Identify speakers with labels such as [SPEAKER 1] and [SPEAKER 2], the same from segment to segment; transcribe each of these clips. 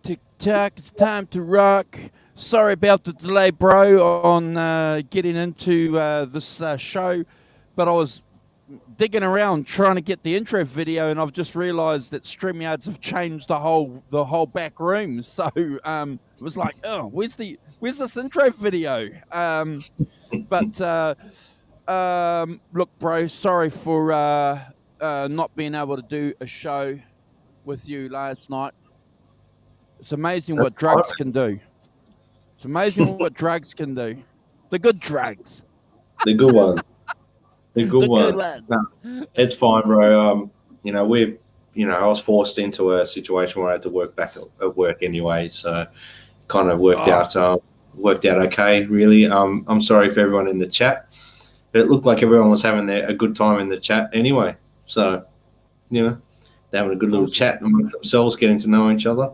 [SPEAKER 1] Tick tock, it's time to rock. Sorry about the delay, bro, on getting into this show, but I was digging around trying to get the intro video, and I've just realised that StreamYards have changed the whole back room. So it was like, oh, where's this intro video? Look, bro, sorry for not being able to do a show with you last night. It's amazing what drugs can do. It's amazing what drugs can do. The good drugs.
[SPEAKER 2] The good one. The good
[SPEAKER 1] The
[SPEAKER 2] one.
[SPEAKER 1] good one.
[SPEAKER 2] No, it's fine, bro. I was forced into a situation where I had to work back at work anyway, so kind of worked out okay, really. I'm sorry for everyone in the chat, but it looked like everyone was having a good time in the chat anyway. So, they're having a good little chat among themselves, getting to know each other.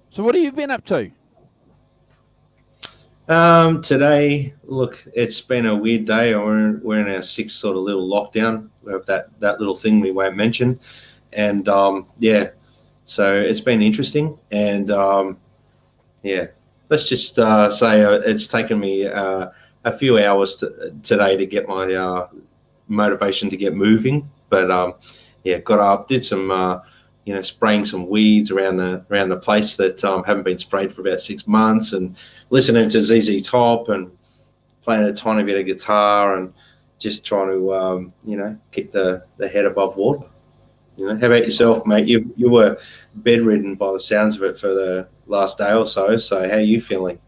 [SPEAKER 1] So what have you been up to?
[SPEAKER 2] Today, look, it's been a weird day. We're in our sixth sort of little lockdown. We have that little thing we won't mention, and so it's been interesting. And let's just say it's taken me a few hours today to get my motivation to get moving. But got up, did some spraying some weeds around the place that haven't been sprayed for about 6 months, and listening to ZZ Top and playing a tiny bit of guitar and just trying to keep the head above water. How about yourself, mate? You were bedridden by the sounds of it for the last day or so. So how are you feeling?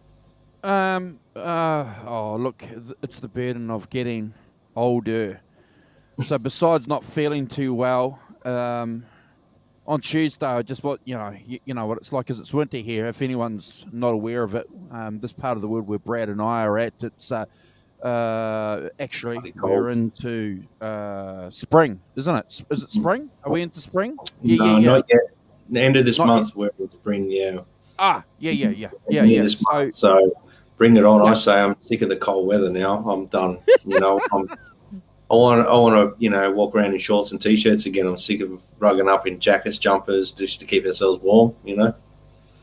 [SPEAKER 1] Look, it's the burden of getting older. So besides not feeling too well, on Tuesday, I just what you know what it's like, because it's winter here. If anyone's not aware of it, this part of the world where Brad and I are at, it's actually we're into spring, isn't it? Is it spring? Are we into spring?
[SPEAKER 2] No, not yet. The end of this month, we're in spring. Yeah. So bring it on. Yeah. I say I'm sick of the cold weather now. I'm done. I want to, walk around in shorts and t-shirts again. I'm sick of rugging up in jackets, jumpers, just to keep ourselves warm.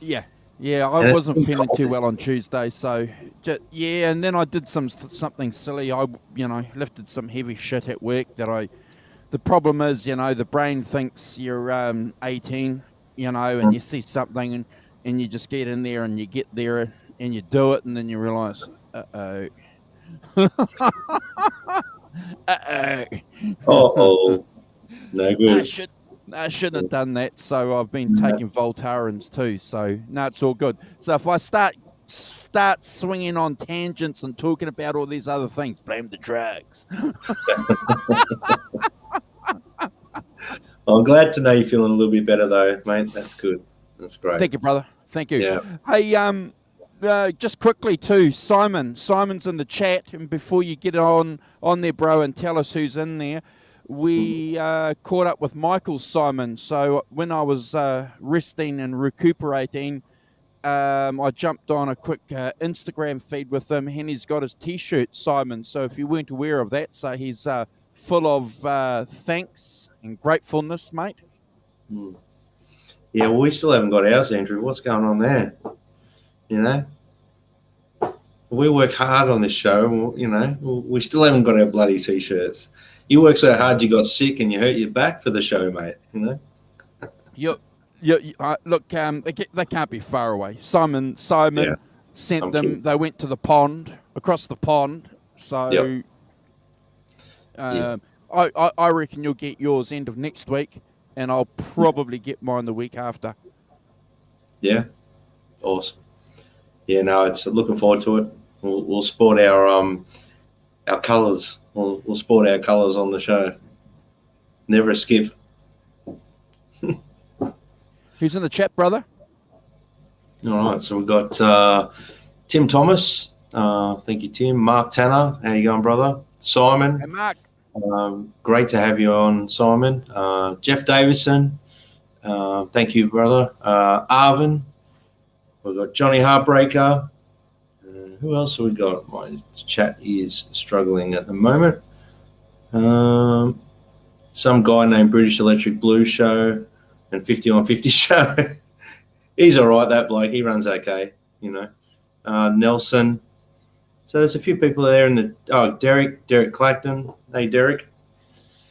[SPEAKER 1] Yeah. I wasn't feeling too well on Tuesday, so and then I did something silly. I lifted some heavy shit at work The problem is, the brain thinks you're 18, and you see something and you just get in there and you get there and you do it, and then you realise, uh-oh.
[SPEAKER 2] Uh-oh. No good.
[SPEAKER 1] I shouldn't have done that, so I've been taking Voltarens too, so no, it's all good. So if I start swinging on tangents and talking about all these other things, blame the drugs.
[SPEAKER 2] I'm glad to know you're feeling a little bit better though, mate. That's good. That's great.
[SPEAKER 1] Thank you, brother. Thank you.
[SPEAKER 2] Yeah.
[SPEAKER 1] Hey, just quickly too, Simon's in the chat, and before you get on there, bro, and tell us who's in there, we caught up with Michael Simon. So when I was resting and recuperating, I jumped on a quick Instagram feed with him, and he's got his T-shirt, Simon. So if you weren't aware of that, so he's full of thanks and gratefulness, mate.
[SPEAKER 2] Yeah, well, we still haven't got ours, Andrew. What's going on there? We work hard on this show. We still haven't got our bloody T-shirts. You work so hard, you got sick and you hurt your back for the show, mate.
[SPEAKER 1] Look, they can't be far away. Simon sent them. They went to the pond, across the pond. So I reckon you'll get yours end of next week, and I'll probably get mine the week after.
[SPEAKER 2] Yeah, awesome. Yeah, no, it's looking forward to it. We'll sport our colours. We'll sport our colours on the show. Never a skip.
[SPEAKER 1] Who's in the chat, brother?
[SPEAKER 2] All right, so we've got Tim Thomas, Thank you, Tim. Mark Tanner, how you going, brother? Simon,
[SPEAKER 1] Hey, Mark.
[SPEAKER 2] great to have you on, Simon. Jeff Davison, thank you, brother. Arvin, we've got Johnny Heartbreaker. Who else have we got? My chat is struggling at the moment. Some guy named British Electric Blue Show and 50 Show. He's all right, that bloke. He runs okay, Nelson. So there's a few people there Derek Clacton. Hey, Derek.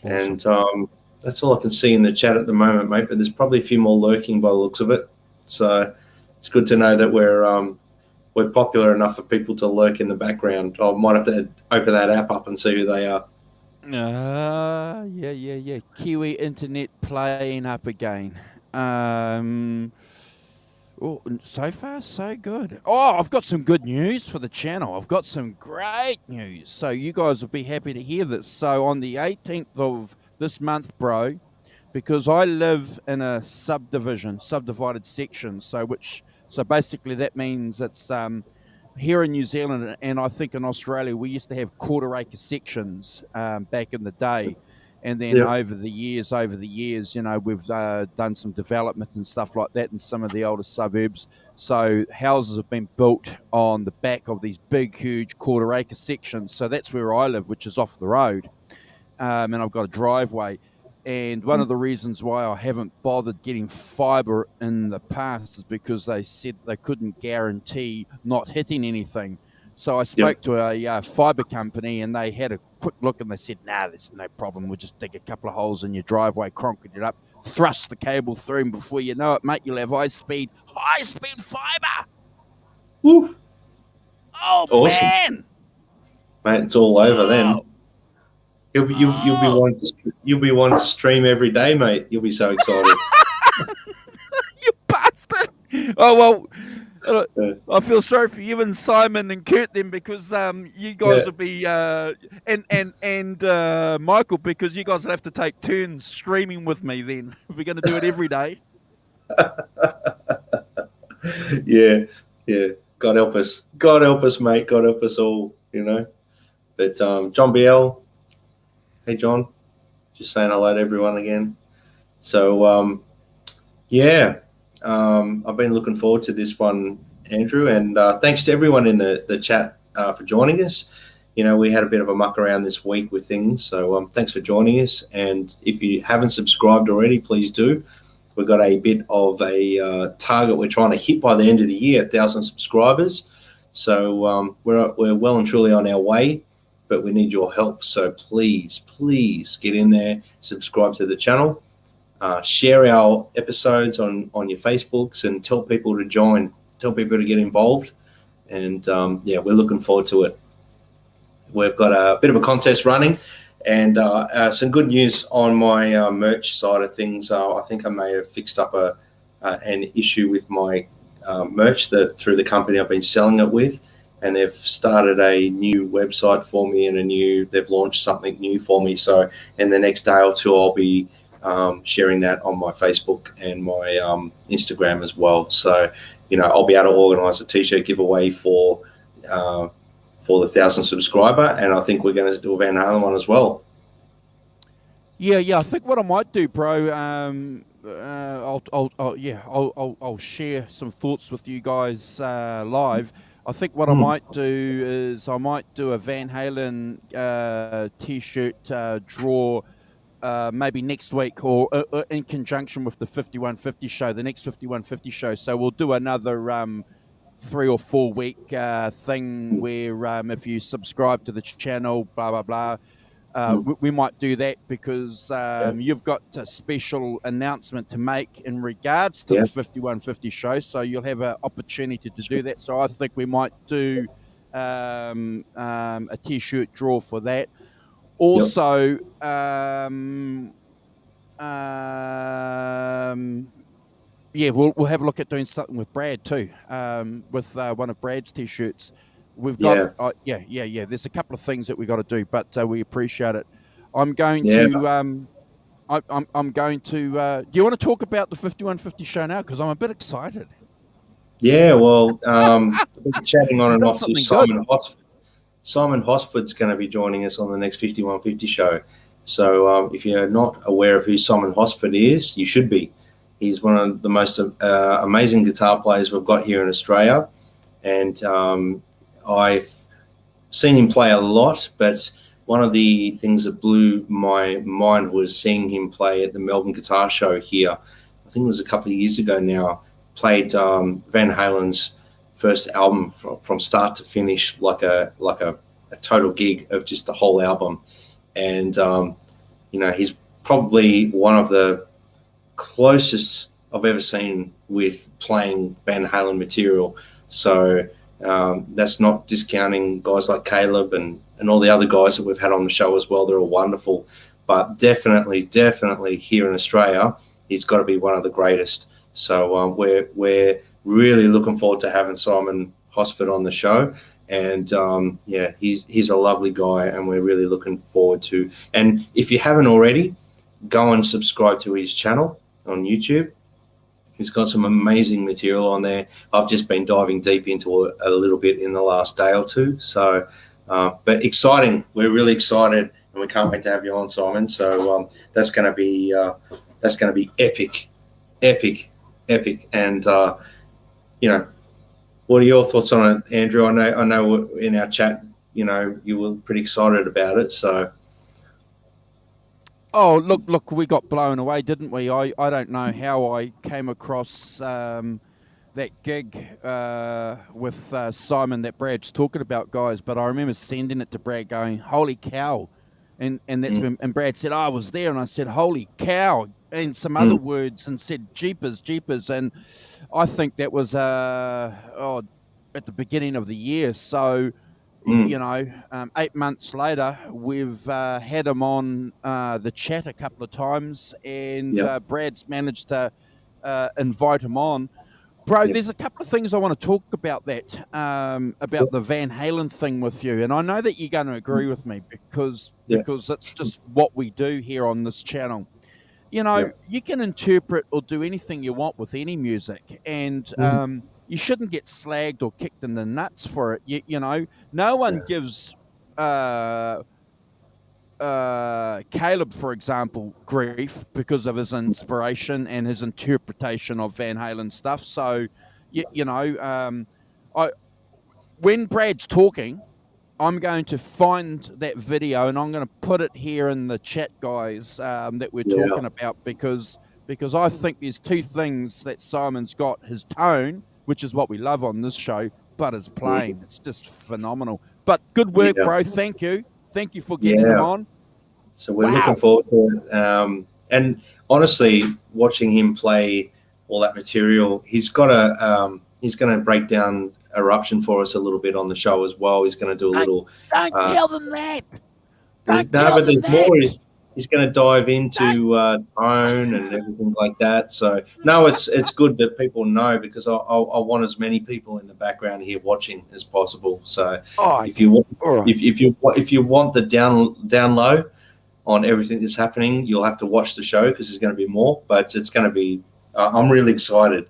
[SPEAKER 2] Awesome. And that's all I can see in the chat at the moment, mate. But there's probably a few more lurking by the looks of it. So it's good to know that we're popular enough for people to lurk in the background. I might have to open that app up and see who they are.
[SPEAKER 1] Yeah. Kiwi internet playing up again. So far, so good. Oh, I've got some good news for the channel. I've got some great news. So you guys will be happy to hear this. So on the 18th of this month, bro, because I live in a subdivided section. So basically that means it's here in New Zealand, and I think in Australia, we used to have quarter-acre sections back in the day. And then over the years, we've done some development and stuff like that in some of the older suburbs. So houses have been built on the back of these big, huge quarter-acre sections. So that's where I live, which is off the road. And I've got a driveway. And one of the reasons why I haven't bothered getting fibre in the past is because they said they couldn't guarantee not hitting anything. So I spoke to a fibre company, and they had a quick look, and they said, nah, there's no problem. We'll just dig a couple of holes in your driveway, concrete it up, thrust the cable through, and before you know it, mate, you'll have high-speed fibre.
[SPEAKER 2] Woo.
[SPEAKER 1] Oh, awesome. Man.
[SPEAKER 2] Mate, it's all over then. You'll be wanting to stream every day, mate. You'll be so excited.
[SPEAKER 1] You bastard. Oh, well, I feel sorry for you and Simon and Kurt then, because you guys will be and Michael, because you guys will have to take turns streaming with me then if we're going to do it every day.
[SPEAKER 2] Yeah. God help us, mate. God help us all. But John Biel. Hey, John. Just saying hello to everyone again. So I've been looking forward to this one, Andrew, and thanks to everyone in the chat for joining us. We had a bit of a muck around this week with things, so thanks for joining us. And if you haven't subscribed already, please do. We've got a bit of a target we're trying to hit by the end of the year, 1,000 subscribers. So we're well and truly on our way, but we need your help. So please get in there, subscribe to the channel. Share our episodes on your Facebooks, and tell people to join, tell people to get involved. And we're looking forward to it. We've got a bit of a contest running, and some good news on my merch side of things. I think I may have fixed up an issue with my merch through the company I've been selling it with, and they've started a new website for me, and they've launched something new for me. So in the next day or two, I'll be sharing that on my Facebook and my Instagram as well. So, I'll be able to organise a t-shirt giveaway for the 1,000 subscriber, and I think we're going to do a Van Halen one as well.
[SPEAKER 1] Yeah. I think what I might do, bro, I'll share some thoughts with you guys live. I think what I might do is I might do a Van Halen t-shirt draw maybe next week, or in conjunction with the 5150 show, the next 5150 show. So we'll do another 3 or 4 week thing where if you subscribe to the channel, blah, blah, blah, we might do that, because you've got a special announcement to make in regards to the 5150 show. So you'll have an opportunity to do that. So I think we might do a t-shirt draw for that. Also, we'll have a look at doing something with Brad too, with one of Brad's t-shirts. We've got, there's a couple of things that we got to do, but we appreciate it. I'm going to, I'm going to. Do you want to talk about the 5150 show now? Because I'm a bit excited.
[SPEAKER 2] Yeah, well, I've been chatting on
[SPEAKER 1] You've
[SPEAKER 2] and
[SPEAKER 1] done
[SPEAKER 2] off to
[SPEAKER 1] something good.
[SPEAKER 2] Simon Hosford's going to be joining us on the next 5150 show. So if you're not aware of who Simon Hosford is, you should be. He's one of the most amazing guitar players we've got here in Australia. And I've seen him play a lot, but one of the things that blew my mind was seeing him play at the Melbourne Guitar Show here. I think it was a couple of years ago now. Played Van Halen's first album from start to finish, like a total gig of just the whole album. And he's probably one of the closest I've ever seen with playing Van Halen material. So that's not discounting guys like Caleb and all the other guys that we've had on the show as well. They're all wonderful. But definitely here in Australia, he's got to be one of the greatest. So we're really looking forward to having Simon Hosford on the show. And he's a lovely guy, and we're really looking forward to. And if you haven't already, go and subscribe to his channel on YouTube. He's got some amazing material on there. I've just been diving deep into a little bit in the last day or two. So, but exciting. We're really excited, and we can't wait to have you on, Simon. So that's going to be epic. And what are your thoughts on it, Andrew? I know in our chat, you were pretty excited about it. So.
[SPEAKER 1] Oh, look, we got blown away, didn't we? I don't know how I came across that gig with Simon that Brad's talking about, guys, but I remember sending it to Brad going, holy cow. And that's when and Brad said, I was there, and I said, holy cow, and some other words, and said, jeepers. And I think that was at the beginning of the year. So, 8 months later, we've had him on the chat a couple of times, and Brad's managed to invite him on. Bro, there's a couple of things I want to talk about about the Van Halen thing with you, and I know that you're going to agree with me because it's just what we do here on this channel. You can interpret or do anything you want with any music, and you shouldn't get slagged or kicked in the nuts for it. No one gives Caleb, for example, grief because of his inspiration and his interpretation of Van Halen stuff. So, when Brad's talking, I'm going to find that video and I'm going to put it here in the chat, guys, that we're talking about because I think there's two things that Simon's got: his tone, which is what we love on this show, but his playing. It's just phenomenal. But good work, bro. Thank you for getting him on.
[SPEAKER 2] So we're looking forward to it. And honestly, watching him play all that material, he's going to break down Eruption for us a little bit on the show as well. He's going to do a little.
[SPEAKER 1] Don't tell them that.
[SPEAKER 2] There's more. He's going to dive into tone and everything like that. So no, it's good that people know, because I want as many people in the background here watching as possible. So if you want the down low on everything that's happening, you'll have to watch the show, because there's going to be more. But it's going to be. I'm really excited.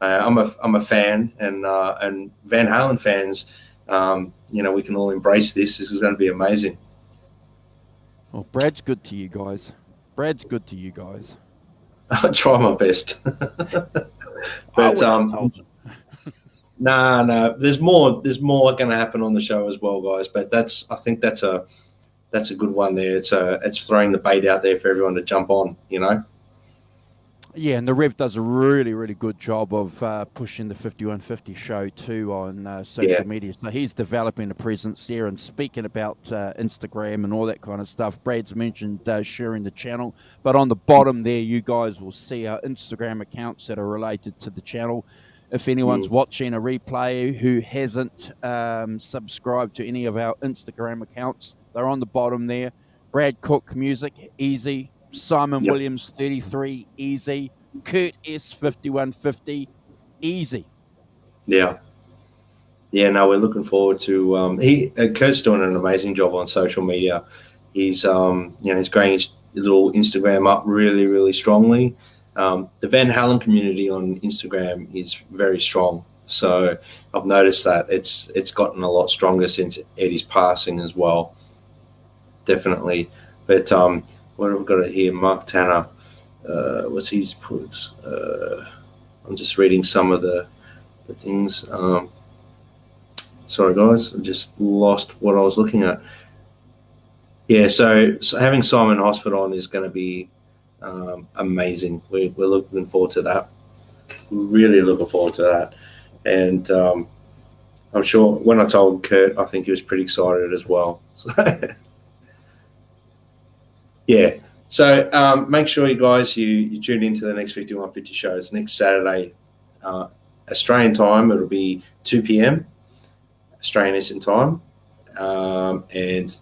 [SPEAKER 2] I'm a fan, and Van Halen fans. We can all embrace this. This is going to be amazing.
[SPEAKER 1] Well, Brad's good to you guys.
[SPEAKER 2] I'll try my best. But no, there's more going to happen on the show as well, guys. But I think that's a good one there. It's throwing the bait out there for everyone to jump on.
[SPEAKER 1] Yeah, and the Rev does a really, really good job of pushing the 5150 show too on social media. So he's developing a presence there and speaking about Instagram and all that kind of stuff. Brad's mentioned sharing the channel, but on the bottom there, you guys will see our Instagram accounts that are related to the channel. If anyone's watching a replay who hasn't subscribed to any of our Instagram accounts, they're on the bottom there. Brad Cook Music, easy. Simon Williams 33, easy. Kurt S 5150, easy.
[SPEAKER 2] No, we're looking forward to Kurt's doing an amazing job on social media. He's he's growing his little Instagram up really, really strongly. The Van Halen community on Instagram is very strong. So I've noticed that it's gotten a lot stronger since Eddie's passing as well. Definitely. But what have we got here? Mark Tanner. What's his put? I'm just reading some of the things. Sorry, guys, I just lost what I was looking at. Yeah, so having Simon Hosford on is going to be amazing. We're looking forward to that. Really looking forward to that. And I'm sure when I told Kurt, I think he was pretty excited as well. Yeah. So make sure you guys you tune into the next 5150 shows next Saturday, Australian time. It'll be 2 p.m. Australian Eastern time, and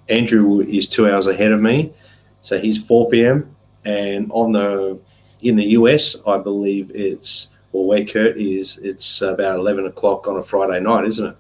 [SPEAKER 2] Andrew is 2 hours ahead of me, so he's 4 p.m. And in the US, I believe where Kurt is, it's about 11 o'clock on a Friday night, isn't it?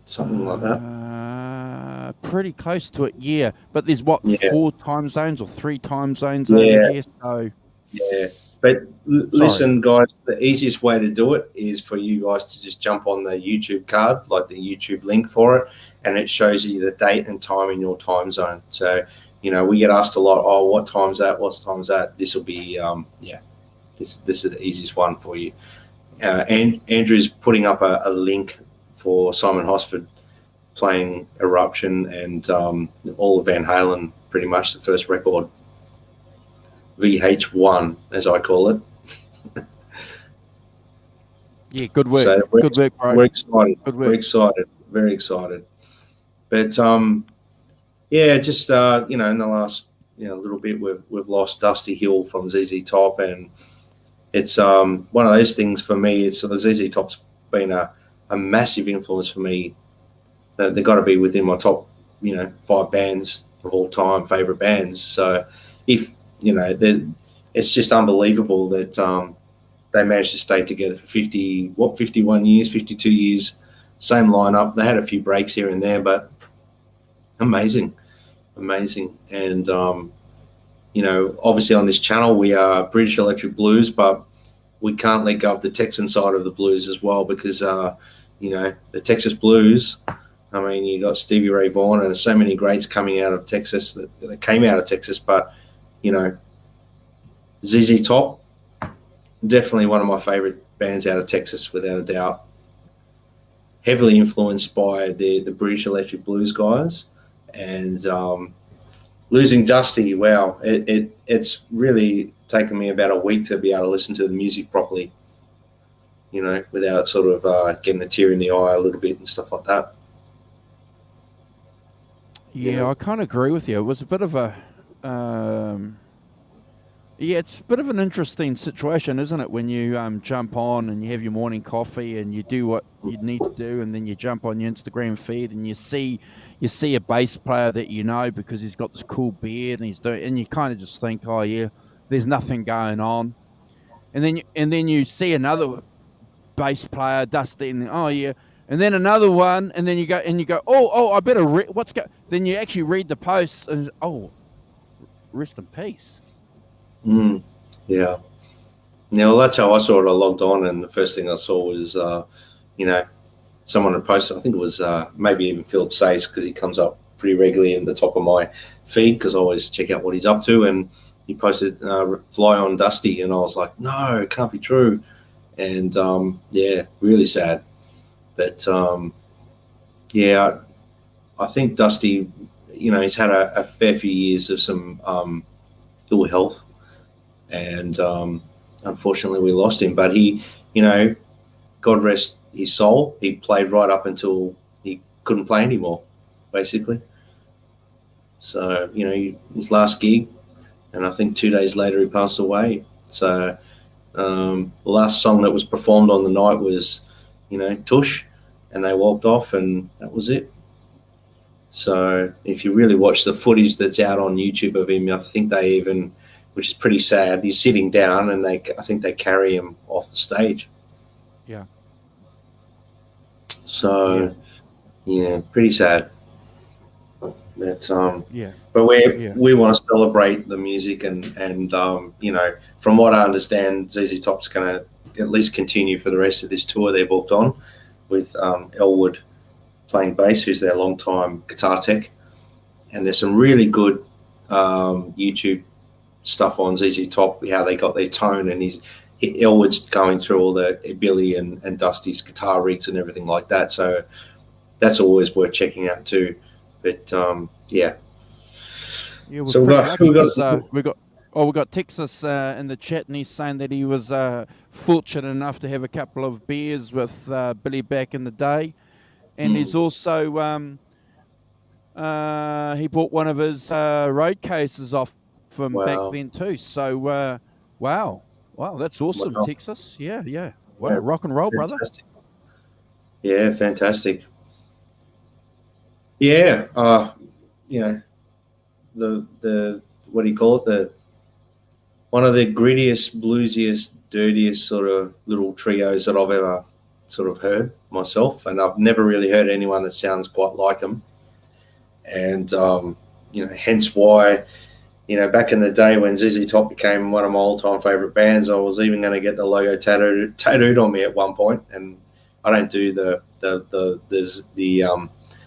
[SPEAKER 2] Something like that.
[SPEAKER 1] Pretty close to it, yeah. But there's 4 time zones or 3 time zones over there. So
[SPEAKER 2] yeah. But listen, guys, the easiest way to do it is for you guys to just jump on the YouTube card, like the YouTube link for it, and it shows you the date and time in your time zone. So, we get asked a lot, oh, what time's that? What time's that? This will be, this is the easiest one for you. And Andrew's putting up a link for Simon Hosford playing Eruption and all of Van Halen, pretty much the first record. VH1, as I call it.
[SPEAKER 1] Yeah, good work.
[SPEAKER 2] So
[SPEAKER 1] good work, bro.
[SPEAKER 2] We're excited.
[SPEAKER 1] Good work.
[SPEAKER 2] We're excited. Very excited. But just in the last little bit, we've lost Dusty Hill from ZZ Top, and it's one of those things for me. It's ZZ Top's been a massive influence for me. They've got to be within my top 5 bands of all time, favorite bands. So if it's just unbelievable that they managed to stay together for 51 years, 52 years, same lineup. They had a few breaks here and there, but amazing. And, obviously on this channel, we are British Electric Blues, but we can't let go of the Texan side of the blues as well because, the Texas Blues, I mean, you got Stevie Ray Vaughan and so many greats coming out of Texas that came out of Texas, but ZZ Top, definitely one of my favorite bands out of Texas, without a doubt. Heavily influenced by the British Electric Blues guys, and losing Dusty, wow, it's really taken me about a week to be able to listen to the music properly, without sort of getting a tear in the eye a little bit and stuff like that.
[SPEAKER 1] Yeah, I kind of agree with you. It was a bit of a, it's a bit of an interesting situation, isn't it? When you jump on and you have your morning coffee and you do what you need to do, and then you jump on your Instagram feed and you see a bass player that because he's got this cool beard and you kind of just think, oh yeah, there's nothing going on, and then you see another bass player, Dusty, and oh yeah. And then another one, and then you go, oh, I better then you actually read the posts, and rest in peace.
[SPEAKER 2] Yeah. Well, that's how I sort of logged on, and the first thing I saw was, someone had posted. I think it was maybe even Philip Sayce, because he comes up pretty regularly in the top of my feed because I always check out what he's up to, and he posted "Fly on Dusty," and I was like, no, it can't be true, and really sad. But I think Dusty, he's had a fair few years of some ill health, and unfortunately we lost him. But he, God rest his soul, he played right up until he couldn't play anymore, basically. So, his last gig, and I think 2 days later he passed away. So the last song that was performed on the night was, Tush, and they walked off, and that was it. So if you really watch the footage that's out on YouTube of him, I think they even, which is pretty sad, he's sitting down, and I think they carry him off the stage.
[SPEAKER 1] Yeah.
[SPEAKER 2] So, yeah, pretty sad. But
[SPEAKER 1] Yeah.
[SPEAKER 2] but
[SPEAKER 1] Yeah.
[SPEAKER 2] we want to celebrate the music and you know, from what I understand, ZZ Top's going to at least continue for the rest of this tour they're booked on, with Elwood playing bass, who's their long-time guitar tech. And there's some really good YouTube stuff on ZZ Top, how they got their tone, and Elwood's going through all the Billy and Dusty's guitar rigs and everything like that. So that's always worth checking out too. But yeah.
[SPEAKER 1] Yeah, we're
[SPEAKER 2] So
[SPEAKER 1] pretty lucky
[SPEAKER 2] we
[SPEAKER 1] because
[SPEAKER 2] got
[SPEAKER 1] we got Texas in the chat, and he's saying that he was fortunate enough to have a couple of beers with Billy back in the day, and he's also he bought one of his road cases off from back
[SPEAKER 2] wow.
[SPEAKER 1] then too. So wow, that's awesome,
[SPEAKER 2] Wow.
[SPEAKER 1] Texas. Yeah. Wow,
[SPEAKER 2] Yeah,
[SPEAKER 1] rock and roll, brother.
[SPEAKER 2] fantastic. Yeah, fantastic. Yeah, you know, the what do you call it? The one of the grittiest, bluesiest, dirtiest sort of little trios that I've ever sort of heard myself, and I've never really heard anyone that sounds quite like them. And you know, hence why, you know, back in the day when ZZ Top became one of my all-time favorite bands, I was even going to get the logo tattooed on me at one point. And I don't do the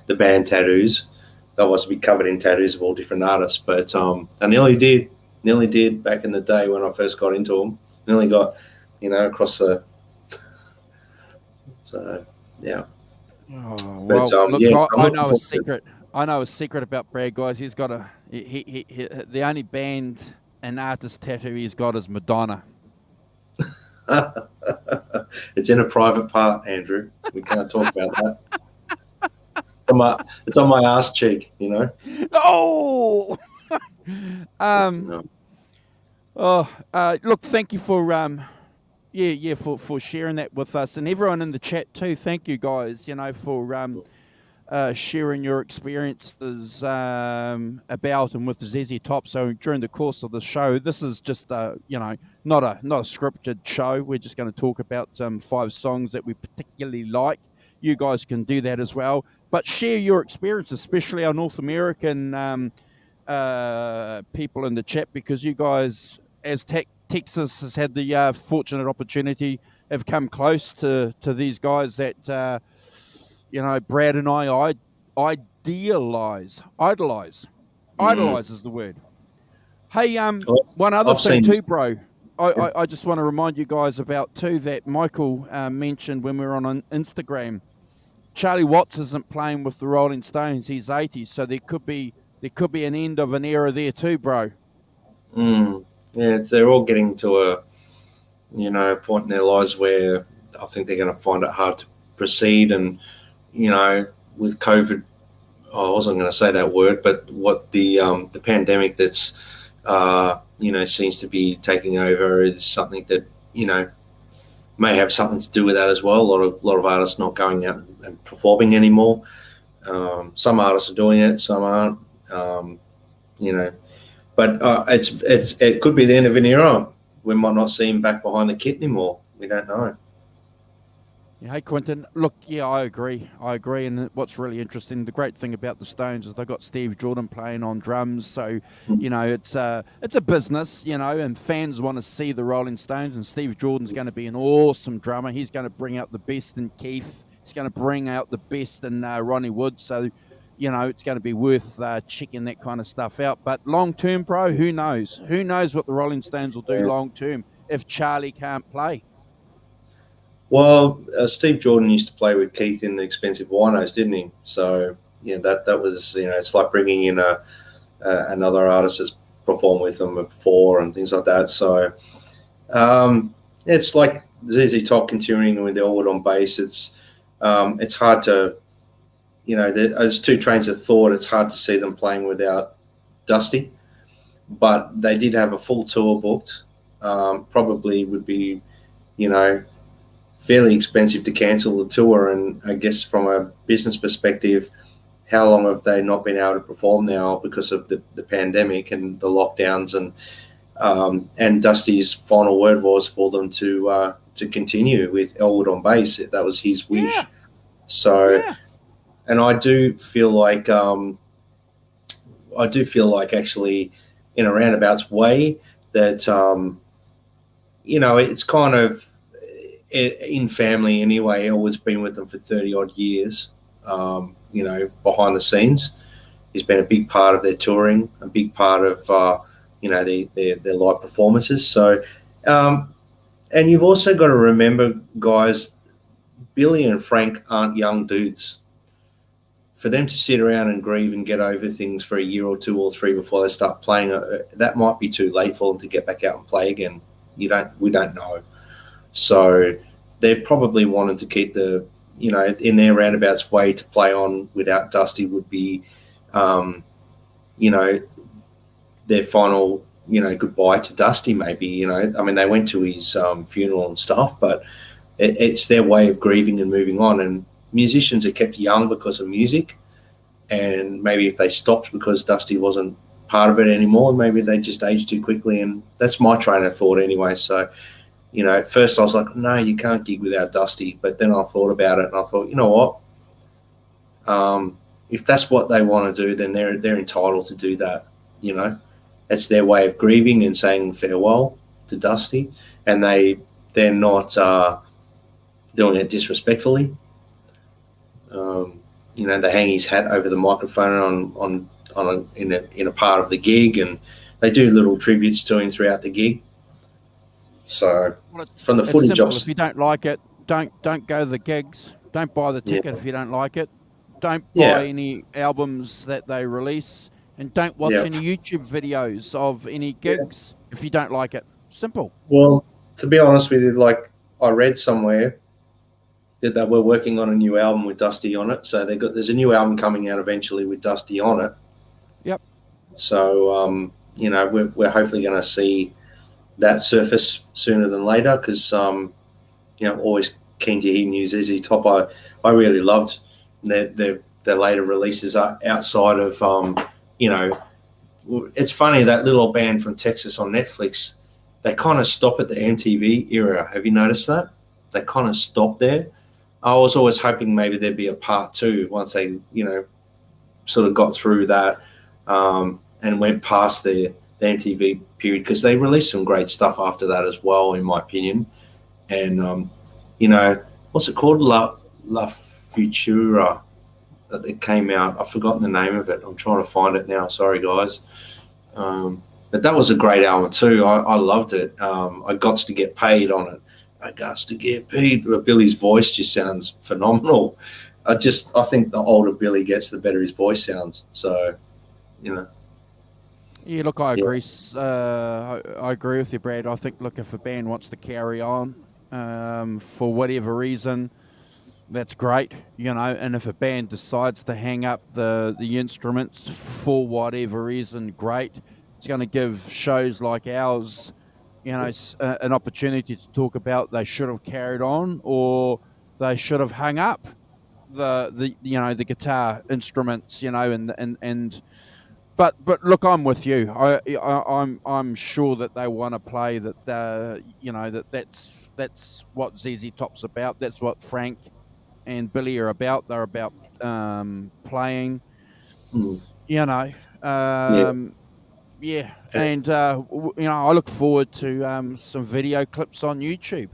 [SPEAKER 2] band tattoos. I was to be covered in tattoos of all different artists, but I nearly did back in the day when I first got into them. Nearly got, you know, across the. So yeah.
[SPEAKER 1] Oh,
[SPEAKER 2] But
[SPEAKER 1] well, look,
[SPEAKER 2] yeah, I'm
[SPEAKER 1] I
[SPEAKER 2] looking
[SPEAKER 1] know a
[SPEAKER 2] forward to
[SPEAKER 1] secret. I know a secret about Brad, guys. He's got the only band and artist tattoo he's got is Madonna.
[SPEAKER 2] It's in a private part, Andrew. We can't talk about that. It's on my ass cheek, you know.
[SPEAKER 1] Oh,
[SPEAKER 2] No.
[SPEAKER 1] look, thank you for for sharing that with us, and everyone in the chat too. Thank you, guys. You know, for sharing your experiences about and with ZZ Top. So during the course of the show, this is just you know, not a scripted show. We're just going to talk about 5 songs that we particularly like. You guys can do that as well, but share your experience, especially our North American people in the chat, because you guys, as Texas has had the fortunate opportunity, have come close to these guys that you know, Brad and I idolize. Idolize is the word. Hey, one other
[SPEAKER 2] I've
[SPEAKER 1] thing
[SPEAKER 2] seen.
[SPEAKER 1] too, bro. I just want to remind you guys about too that Michael mentioned when we were on Instagram. Charlie Watts isn't playing with the Rolling Stones. He's 80, so there could be an end of an era there too, bro.
[SPEAKER 2] Yeah, they're all getting to a, you know, point in their lives where I think they're going to find it hard to proceed. And, you know, with COVID, I wasn't going to say that word, but what the pandemic that's you know, seems to be taking over is something that, you know, may have something to do with that as well. A lot of artists not going out and performing anymore. Some artists are doing it, some aren't. You know, but it could be the end of an era. We might not see him back behind the kit anymore. We don't know.
[SPEAKER 1] Yeah, hey, Quentin. Look, yeah, I agree. And what's really interesting, the great thing about the Stones is they've got Steve Jordan playing on drums. So, you know, it's a business, you know, and fans want to see the Rolling Stones. And Steve Jordan's going to be an awesome drummer. He's going to bring out the best in Keith. He's going to bring out the best in Ronnie Wood. So, you know, it's going to be worth checking that kind of stuff out. But long term, bro, who knows? Who knows what the Rolling Stones will do long term if Charlie can't play?
[SPEAKER 2] Well, Steve Jordan used to play with Keith in the Expensive Winos, didn't he? So, yeah, that was, you know, it's like bringing in another artist that's performed with them before and things like that. So, it's like ZZ Top continuing with Elwood on bass. It's hard to, you know, there's 2 trains of thought. It's hard to see them playing without Dusty, but they did have a full tour booked. Probably would be, you know, fairly expensive to cancel the tour. And I guess from a business perspective, how long have they not been able to perform now because of the pandemic and the lockdowns? And Dusty's final word was for them to continue with Elwood on bass. That was his wish.
[SPEAKER 1] Yeah.
[SPEAKER 2] So,
[SPEAKER 1] Yeah.
[SPEAKER 2] and I do feel like I do feel like actually, in a roundabout's way, that it's kind of in family anyway. Always been with them for 30 odd years. Behind the scenes, he's been a big part of their touring, a big part of their live performances. So, and you've also got to remember, guys, Billy and Frank aren't young dudes. For them to sit around and grieve and get over things for a year or 2 or 3 before they start playing, that might be too late for them to get back out and play again. We don't know. So they're probably wanting to keep in their roundabouts way, to play on without Dusty would be, their final, goodbye to Dusty. Maybe, they went to his funeral and stuff, but it's their way of grieving and moving on. And musicians are kept young because of music, and maybe if they stopped because Dusty wasn't part of it anymore, maybe they just aged too quickly. And that's my train of thought anyway. So, at first I was like, no, you can't gig without Dusty. But then I thought about it and I thought, you know what? If that's what they want to do, then they're entitled to do that. It's their way of grieving and saying farewell to Dusty, and they're not doing it disrespectfully. They hang his hat over the microphone in a part of the gig, and they do little tributes to him throughout the gig. So from the footage,
[SPEAKER 1] if you don't like it, don't go to the gigs. Don't buy the ticket if you don't like it. Don't buy any albums that they release, and don't watch any YouTube videos of any gigs if you don't like it. Simple.
[SPEAKER 2] Well, to be honest with you, like I read somewhere that they were working on a new album with Dusty on it. So there's a new album coming out eventually with Dusty on it.
[SPEAKER 1] Yep.
[SPEAKER 2] So we're hopefully going to see that surface sooner than later, because always keen to hear new ZZ Top. I really loved their later releases outside of it's funny, that little band from Texas on Netflix, they kind of stop at the MTV era. Have you noticed that? They kind of stop there. I was always hoping maybe there'd be a part 2 once they, sort of got through that and went past the MTV period, because they released some great stuff after that as well, in my opinion. And, what's it called? La Futura, that came out. I've forgotten the name of it. I'm trying to find it now. Sorry, guys. But that was a great album too. I loved it. I got to get paid on it. I got to get paid. Billy's voice just sounds phenomenal. I think the older Billy gets, the better his voice sounds. So,
[SPEAKER 1] Yeah, look, I agree. I agree with you, Brad. I think, look, if a band wants to carry on for whatever reason, that's great, and if a band decides to hang up the instruments for whatever reason, great. It's going to give shows like ours, an opportunity to talk about they should have carried on, or they should have hung up the guitar instruments, but look, I'm with you. I'm sure that they want to play that. That's what ZZ Top's about. That's what Frank and Billy are about. They're about playing. And I look forward to some video clips on YouTube.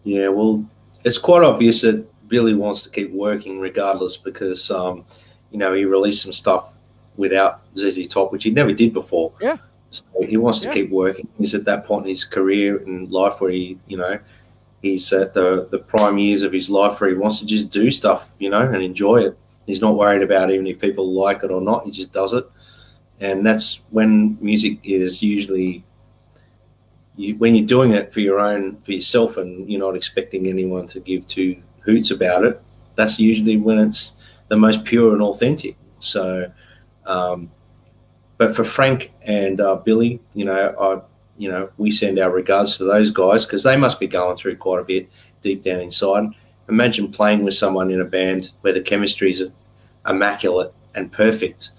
[SPEAKER 2] Yeah, well, it's quite obvious that Billy wants to keep working regardless, because he released some stuff without ZZ Top, which he never did before.
[SPEAKER 1] Yeah.
[SPEAKER 2] So he wants to keep working. He's at that point in his career and life where he's at the prime years of his life where he wants to just do stuff, and enjoy it. He's not worried about even if people like it or not. He just does it. And that's when music is usually, when you're doing it for yourself, and you're not expecting anyone to give two hoots about it, that's usually when it's the most pure and authentic. So, but for Frank and Billy, we send our regards to those guys, because they must be going through quite a bit deep down inside. Imagine playing with someone in a band where the chemistry is immaculate and perfect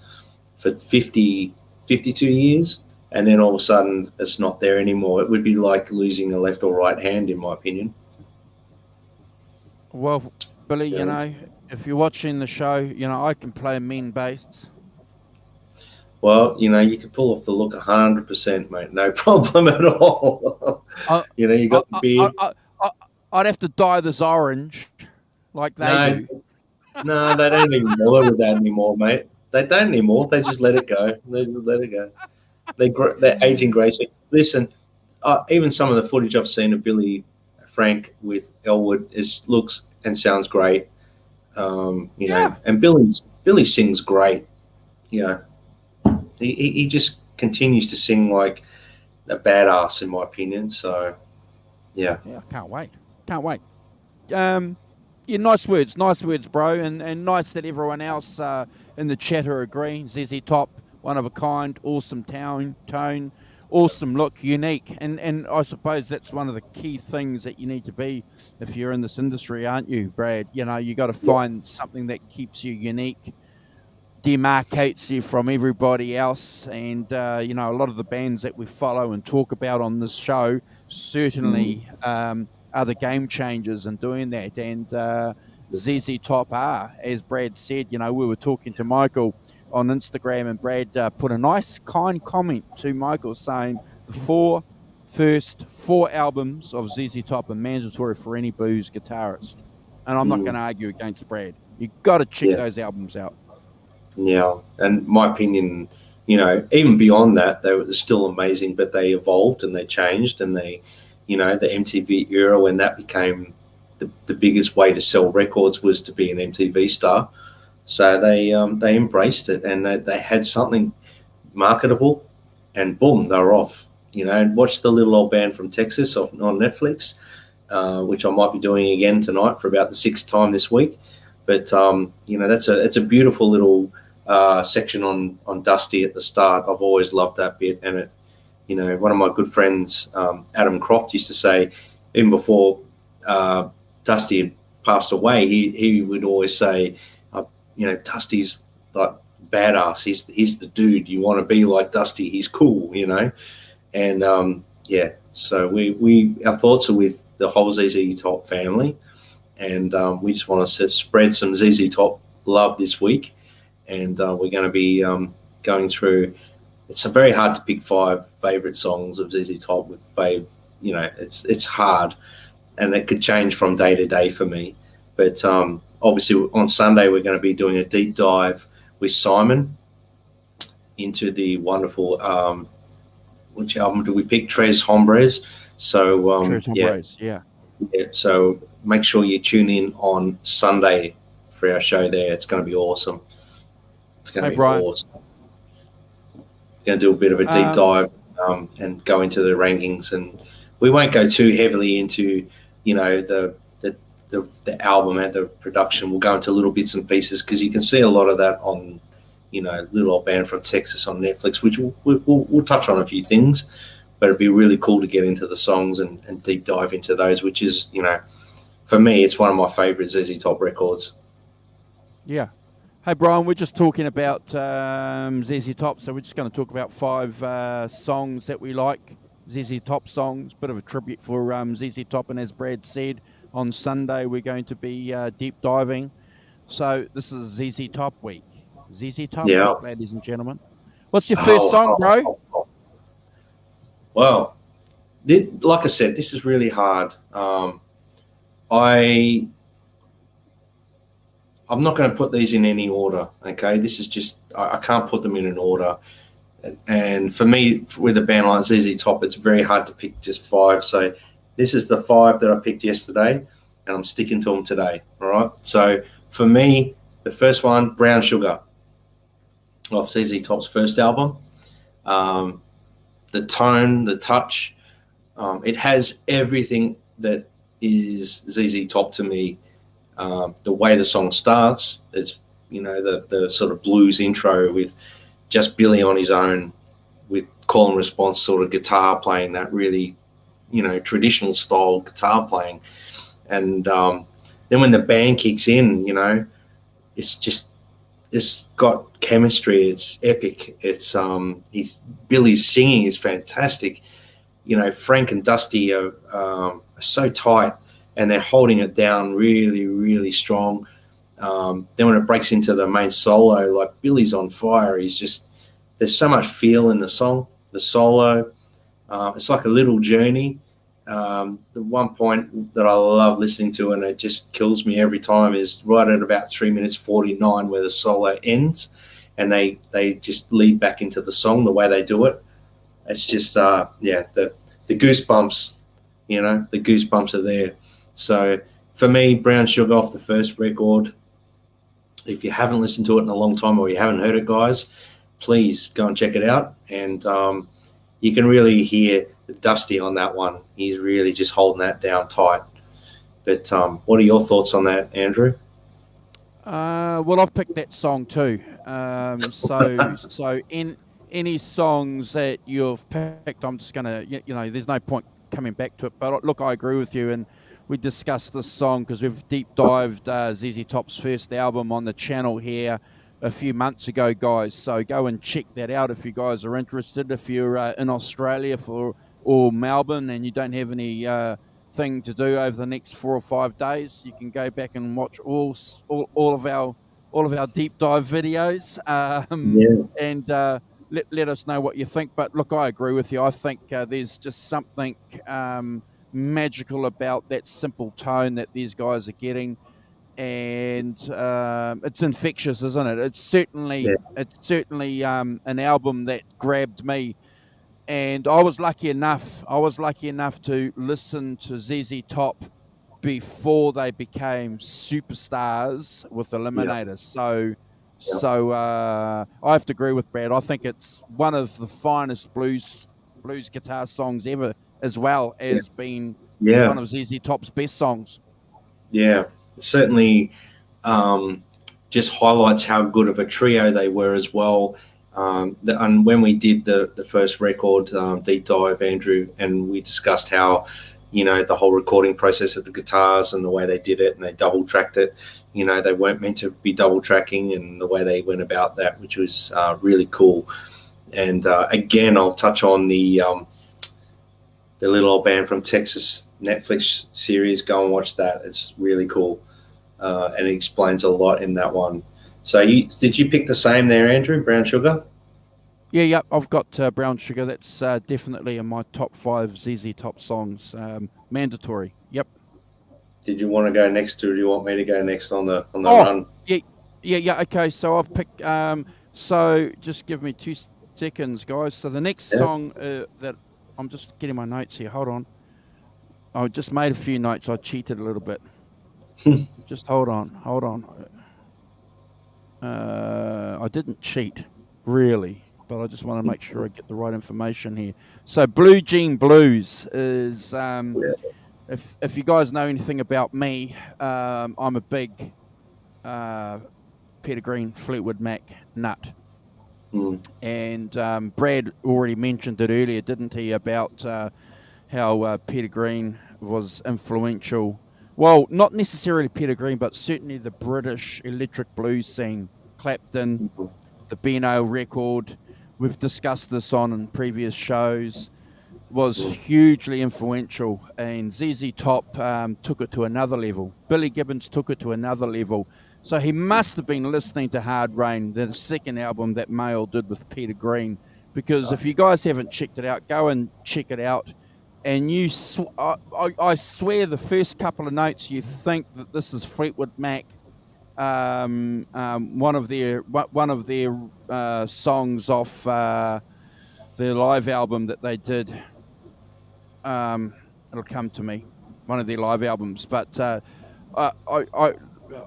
[SPEAKER 2] for 52 years, and then all of a sudden it's not there anymore. It would be like losing a left or right hand, in my opinion.
[SPEAKER 1] Well, Billy, if you're watching the show, I can play a mean bass.
[SPEAKER 2] Well, you can pull off the look 100%, mate. No problem at all.
[SPEAKER 1] I,
[SPEAKER 2] You
[SPEAKER 1] I,
[SPEAKER 2] got the
[SPEAKER 1] I,
[SPEAKER 2] beard.
[SPEAKER 1] I, I'd have to dye this orange like they
[SPEAKER 2] No,
[SPEAKER 1] do.
[SPEAKER 2] no, they don't even bother with that anymore, mate. They don't anymore. They just let it go. They just let it go. They're aging gracefully. Listen, even some of the footage I've seen of Billy Frank with Elwood looks and sounds great.
[SPEAKER 1] Yeah.
[SPEAKER 2] And Billy sings great. You know, he just continues to sing like a badass, in my opinion. So, yeah.
[SPEAKER 1] Yeah, can't wait. Can't wait. Yeah, nice words, bro, and nice that everyone else in the chat are agreeing. ZZ Top, one of a kind, awesome tone, awesome look, unique, and I suppose that's one of the key things that you need to be if you're in this industry, aren't you, Brad? You got to find something that keeps you unique, demarcates you from everybody else, and a lot of the bands that we follow and talk about on this show certainly are the game changers in doing that. And ZZ Top are, as Brad said. We were talking to Michael on Instagram, and Brad put a nice kind comment to Michael saying the first four albums of ZZ Top are mandatory for any blues guitarist, and I'm not going to argue against Brad. You got to check those albums out.
[SPEAKER 2] Yeah, and my opinion, even beyond that, they were still amazing, but they evolved and they changed, and the MTV era, when that became the biggest way to sell records was to be an MTV star. So they embraced it, and they had something marketable, and boom, they were off. And watch The Little Old Band from Texas on Netflix, which I might be doing again tonight for about the 6th time this week. But it's a beautiful little section on Dusty at the start. I've always loved that bit, and it. One of my good friends, Adam Croft, used to say, even before Dusty had passed away, he would always say, Dusty's like badass. He's the dude. You want to be like Dusty. He's cool, And so our thoughts are with the whole ZZ Top family, and we just want to spread some ZZ Top love this week, and we're going to be going through. It's very hard to pick 5 favorite songs of ZZ Top with fave. It's hard, and it could change from day to day for me. But obviously on Sunday we're going to be doing a deep dive with Simon into the wonderful. Which album do we pick? Tres Hombres. So
[SPEAKER 1] Tres Hombres, yeah.
[SPEAKER 2] So make sure you tune in on Sunday for our show there. It's going to be awesome. It's going to be
[SPEAKER 1] Brian.
[SPEAKER 2] Awesome. Going to do a bit of a deep dive and go into the rankings, and we won't go too heavily into the album and the production. We'll go into little bits and pieces, because you can see a lot of that on Little Old Band from Texas on Netflix, which we'll touch on a few things, but it'd be really cool to get into the songs and deep dive into those, which is for me, it's one of my favorite ZZ Top records.
[SPEAKER 1] Yeah. Hey, Brian, we're just talking about ZZ Top, so we're just going to talk about 5 songs that we like, ZZ Top songs, bit of a tribute for ZZ Top, and as Brad said, on Sunday we're going to be deep diving. So this is ZZ Top week. ZZ Top week, ladies and gentlemen. What's your first song, bro?
[SPEAKER 2] Well, like I said, this is really hard. I'm not going to put these in any order, okay? This is just, I can't put them in an order. And for me, with a band like ZZ Top, it's very hard to pick just 5. So this is the 5 that I picked yesterday, and I'm sticking to them today, all right? So for me, the first one, Brown Sugar, off ZZ Top's first album. The tone, the touch, it has everything that is ZZ Top to me. The way the song starts, it's the sort of blues intro with just Billy on his own, with call and response sort of guitar playing, that really traditional style guitar playing, and then when the band kicks in, it's got chemistry. It's epic. It's Billy's singing is fantastic. Frank and Dusty are so tight, and they're holding it down really, really strong. Then when it breaks into the main solo, like Billy's on fire. He's just there's so much feel in the song, the solo. It's like a little journey. The one point that I love listening to, and it just kills me every time, is right at about 3 minutes 49, where the solo ends, and they just lead back into the song. The way they do it, it's just the goosebumps. The goosebumps are there. So for me, Brown Sugar off the first record. If you haven't listened to it in a long time, or you haven't heard it, guys, please go and check it out. And you can really hear Dusty on that one. He's really just holding that down tight. But what are your thoughts on that, Andrew?
[SPEAKER 1] Well, I've picked that song too. So in any songs that you've picked, I'm just gonna, there's no point coming back to it. But look, I agree with you, and we discussed this song because we've deep dived ZZ Top's first album on the channel here a few months ago, guys. So go and check that out if you guys are interested. If you're in Australia or Melbourne and you don't have any thing to do over the next 4 or 5 days, you can go back and watch all of our deep dive videos and let us know what you think. But look, I agree with you. I think there's just something magical about that simple tone that these guys are getting, and it's infectious, isn't it? It's certainly an album that grabbed me. And I was lucky enough to listen to ZZ Top before they became superstars with Eliminators. So I have to agree with Brad. I think it's one of the finest blues guitar songs ever, as well as being one of ZZ Top's best songs. Yeah,
[SPEAKER 2] certainly just highlights how good of a trio they were as well. And when we did the first record deep dive, Andrew, and we discussed how, the whole recording process of the guitars and the way they did it, and they double tracked it, they weren't meant to be double tracking, and the way they went about that, which was really cool. And again, I'll touch on the little old band from Texas Netflix series. Go and watch that. It's really cool. And it explains a lot in that one. So did you pick the same there, Andrew, Brown Sugar?
[SPEAKER 1] Yeah, I've got Brown Sugar. That's definitely in my top 5 ZZ Top songs. Mandatory. Yep.
[SPEAKER 2] Did you want to go next, or do you want me to go next on the run?
[SPEAKER 1] Yeah. Okay, so I've picked. So just give me 2 seconds, guys. So the next song that I'm just getting my notes here. Hold on. I just made a few notes. I cheated a little bit. Just hold on. I didn't cheat, really, but I just want to make sure I get the right information here. So Blue Jean Blues is, if you guys know anything about me, I'm a big Peter Green, Fleetwood Mac nut. And Brad already mentioned it earlier, didn't he, about how Peter Green was influential. Well, not necessarily Peter Green, but certainly the British electric blues scene. Clapton, the Beano record, we've discussed this on previous shows, was hugely influential. And ZZ Top took it to another level. Billy Gibbons took it to another level. So he must have been listening to Hard Rain, the second album that Mail did with Peter Green. Because if you guys haven't checked it out, go and check it out. And I swear the first couple of notes you think that this is Fleetwood Mac, one of their songs off their live album that they did. It'll come to me, one of their live albums. But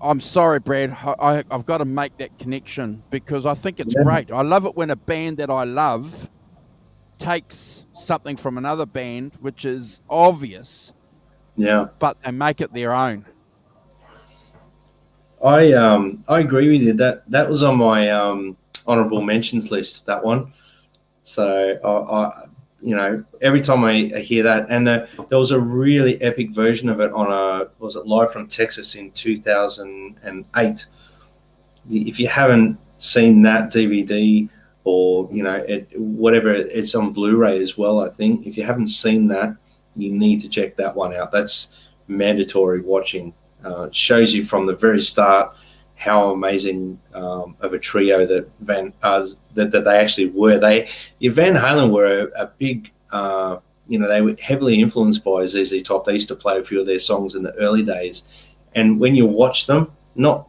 [SPEAKER 1] I'm sorry, Brad. I've got to make that connection because I think it's great. I love it when a band that I love takes something from another band, which is obvious, but they make it their own.
[SPEAKER 2] I agree with you. That was on my honorable mentions list, that one. So I every time I hear that, and there was a really epic version of it on was it Live from Texas in 2008. If you haven't seen that DVD, or it's on Blu-ray as well, I think. If you haven't seen that, you need to check that one out. That's mandatory watching. It shows you from the very start how amazing of a trio that that they actually were. Van Halen were a big, they were heavily influenced by ZZ Top. They used to play a few of their songs in the early days, and when you watch them, not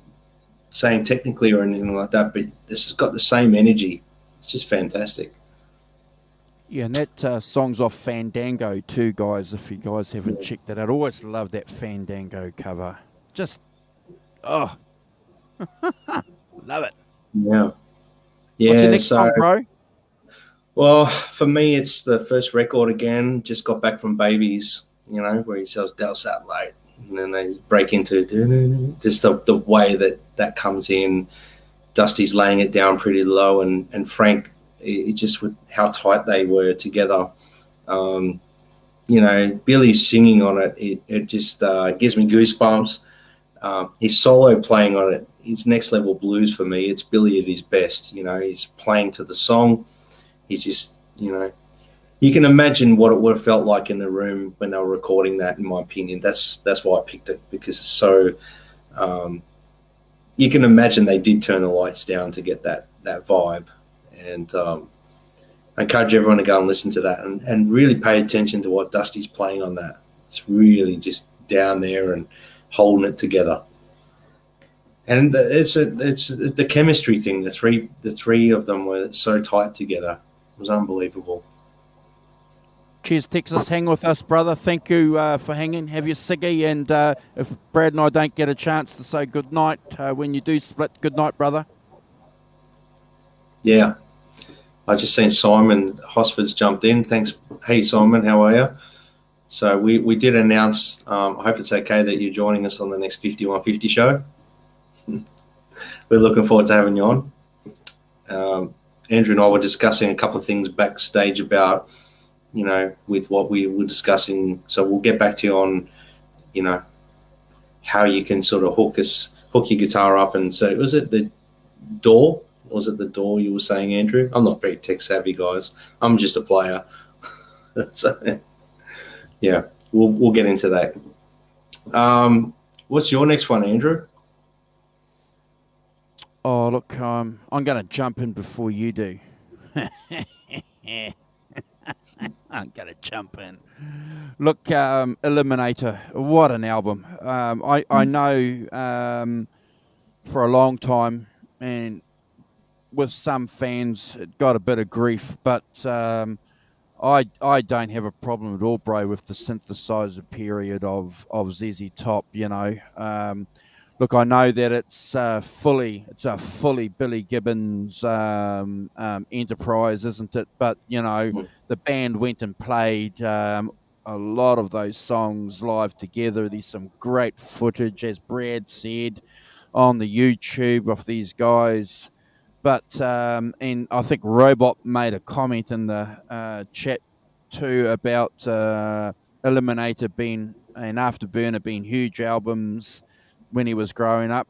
[SPEAKER 2] saying technically or anything like that, but this has got the same energy. It's just fantastic.
[SPEAKER 1] Yeah, and that song's off Fandango too, guys, if you guys haven't checked that out. I always love that Fandango cover. Just, love it.
[SPEAKER 2] Yeah.
[SPEAKER 1] What's your next song, bro?
[SPEAKER 2] Well, for me, it's the first record again. Just got back from Babies, where he sells Del Satellite. And then they break into just the way that comes in. Dusty's laying it down pretty low, and Frank, it just with how tight they were together. Billy's singing on it. It just gives me goosebumps. His solo playing on it, it's next level blues for me. It's Billy at his best. He's playing to the song. He's just, you can imagine what it would have felt like in the room when they were recording that, in my opinion. That's why I picked it, because it's so, you can imagine they did turn the lights down to get that vibe. And I encourage everyone to go and listen to that and really pay attention to what Dusty's playing on that. It's really just down there and holding it together. And it's the chemistry thing. The three of them were so tight together. It was unbelievable.
[SPEAKER 1] Cheers, Texas. Hang with us, brother. Thank you for hanging. Have your ciggy, and if Brad and I don't get a chance to say good night when you do split, good night, brother.
[SPEAKER 2] Yeah. I just seen Simon Hosford's jumped in. Thanks. Hey, Simon, how are you? So we did announce, I hope it's okay that you're joining us on the next 5150 show. We're looking forward to having you on. Andrew and I were discussing a couple of things backstage about, with what we were discussing. So we'll get back to you on, how you can sort of hook your guitar up. And so was it the DAW? Was it the DAW you were saying, Andrew? I'm not very tech savvy, guys. I'm just a player. So, yeah, we'll get into that. What's your next one, Andrew?
[SPEAKER 1] Oh, look, I'm going to jump in before you do. I'm going to jump in. Look, Eliminator, what an album. I know for a long time, and with some fans, it got a bit of grief, but I don't have a problem at all, bro, with the synthesizer period of ZZ Top, Look, I know that it's a fully Billy Gibbons enterprise, isn't it? But the band went and played a lot of those songs live together. There's some great footage, as Brad said, on the YouTube of these guys. But and I think Robot made a comment in the chat too about Eliminator and Afterburner being huge albums when he was growing up.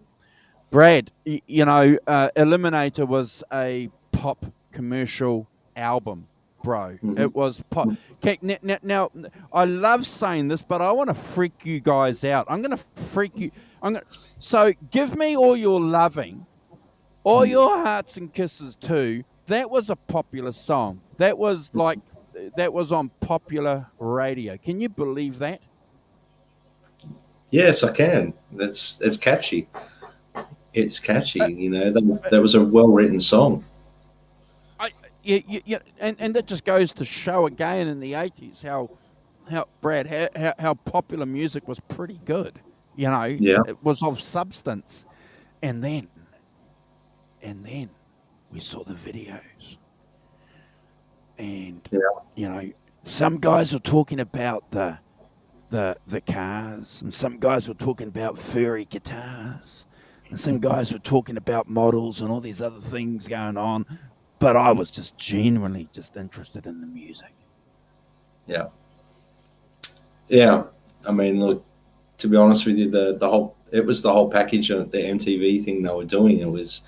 [SPEAKER 1] Brad, Eliminator was a pop commercial album, bro. Mm-hmm. It was pop. Okay, now, I love saying this, but I want to freak you guys out. I'm going to freak you. So give me all your loving, all your hearts and kisses too. That was a popular song. That was on popular radio. Can you believe that?
[SPEAKER 2] Yes, I can. It's catchy. It's catchy. That was a well-written song.
[SPEAKER 1] And that just goes to show again in the 80s how popular music was pretty good.
[SPEAKER 2] Yeah.
[SPEAKER 1] It was of substance. And then we saw the videos. And some guys were talking about the cars, and some guys were talking about furry guitars, and some guys were talking about models and all these other things going on, but I was just genuinely just interested in the music.
[SPEAKER 2] Yeah. I mean, look, to be honest with you, it was the whole package of the MTV thing they were doing. It was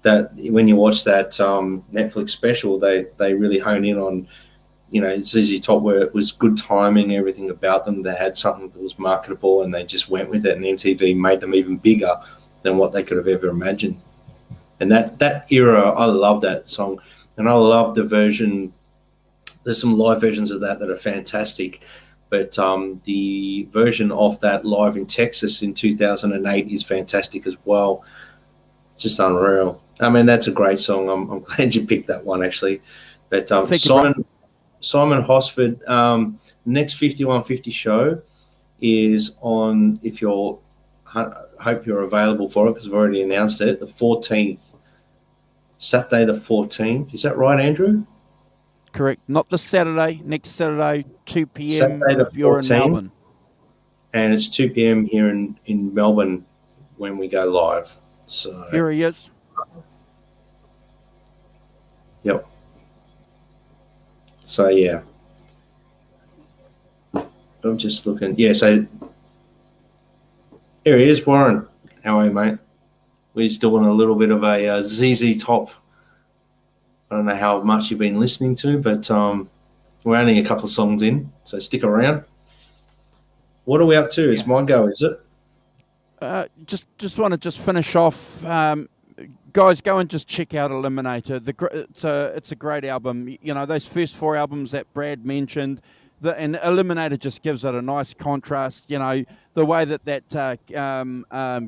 [SPEAKER 2] that when you watch that Netflix special, they really hone in on ZZ Top, where it was good timing, everything about them. They had something that was marketable, and they just went with it. And MTV made them even bigger. than what they could have ever imagined. And that era, I love that song, and I love the version. There's some live versions of that are fantastic, but the version of that live in Texas in 2008 is fantastic as well. It's just unreal. I mean, that's a great song. I'm glad you picked that one, actually. But Simon Hosford, next 5150 show is on, if you're, hope you're available for it because I've already announced it, the 14th, Saturday the 14th. Is that right, Andrew?
[SPEAKER 1] Correct. Not this Saturday, next Saturday, 2 p.m.
[SPEAKER 2] Saturday
[SPEAKER 1] if you're in Melbourne.
[SPEAKER 2] And it's 2 p.m. here in Melbourne when we go live. So
[SPEAKER 1] here he is.
[SPEAKER 2] Yep. So, yeah. I'm just looking. Yeah, so here he is, Warren. How are you, mate? We're just doing a little bit of a ZZ Top. I don't know how much you've been listening to, but we're only a couple of songs in, so stick around. What are we up to? It's my go, is it?
[SPEAKER 1] Just want to just finish off. Guys, go and just check out Eliminator. It's a great album. You know, those first 4 albums that Brad mentioned, and Eliminator just gives it a nice contrast. You know, the way that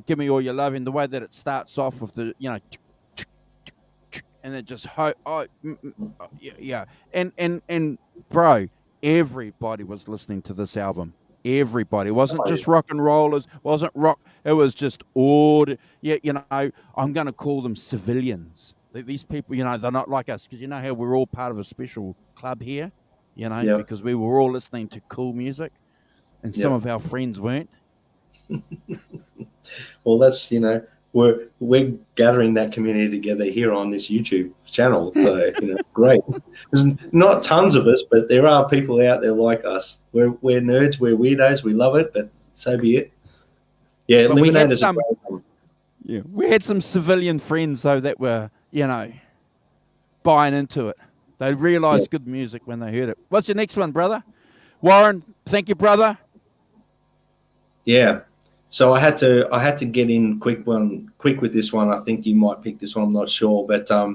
[SPEAKER 1] Give Me All Your Loving, the way that it starts off with the, you know, and it just yeah. And bro, everybody was listening to this album. Everybody. It wasn't just rock and rollers, wasn't rock. It was just you know, I'm going to call them civilians. These people, you know, they're not like us because you know how we're all part of a special club here, you know, because we were all listening to cool music and some of our friends weren't.
[SPEAKER 2] Well, that's, you know, we're gathering that community together here on this YouTube channel. So, you know, great. There's not tons of us, but there are people out there like us. We're nerds, we're weirdos, we love it, but so be it. Yeah, Eliminator's a great one.
[SPEAKER 1] Yeah, we had some civilian friends though that were, you know, buying into it. They realised good music when they heard it. What's your next one, brother? Warren, thank you, brother.
[SPEAKER 2] Yeah. So I had to get in quick with this one. I think you might pick this one. I'm not sure, but I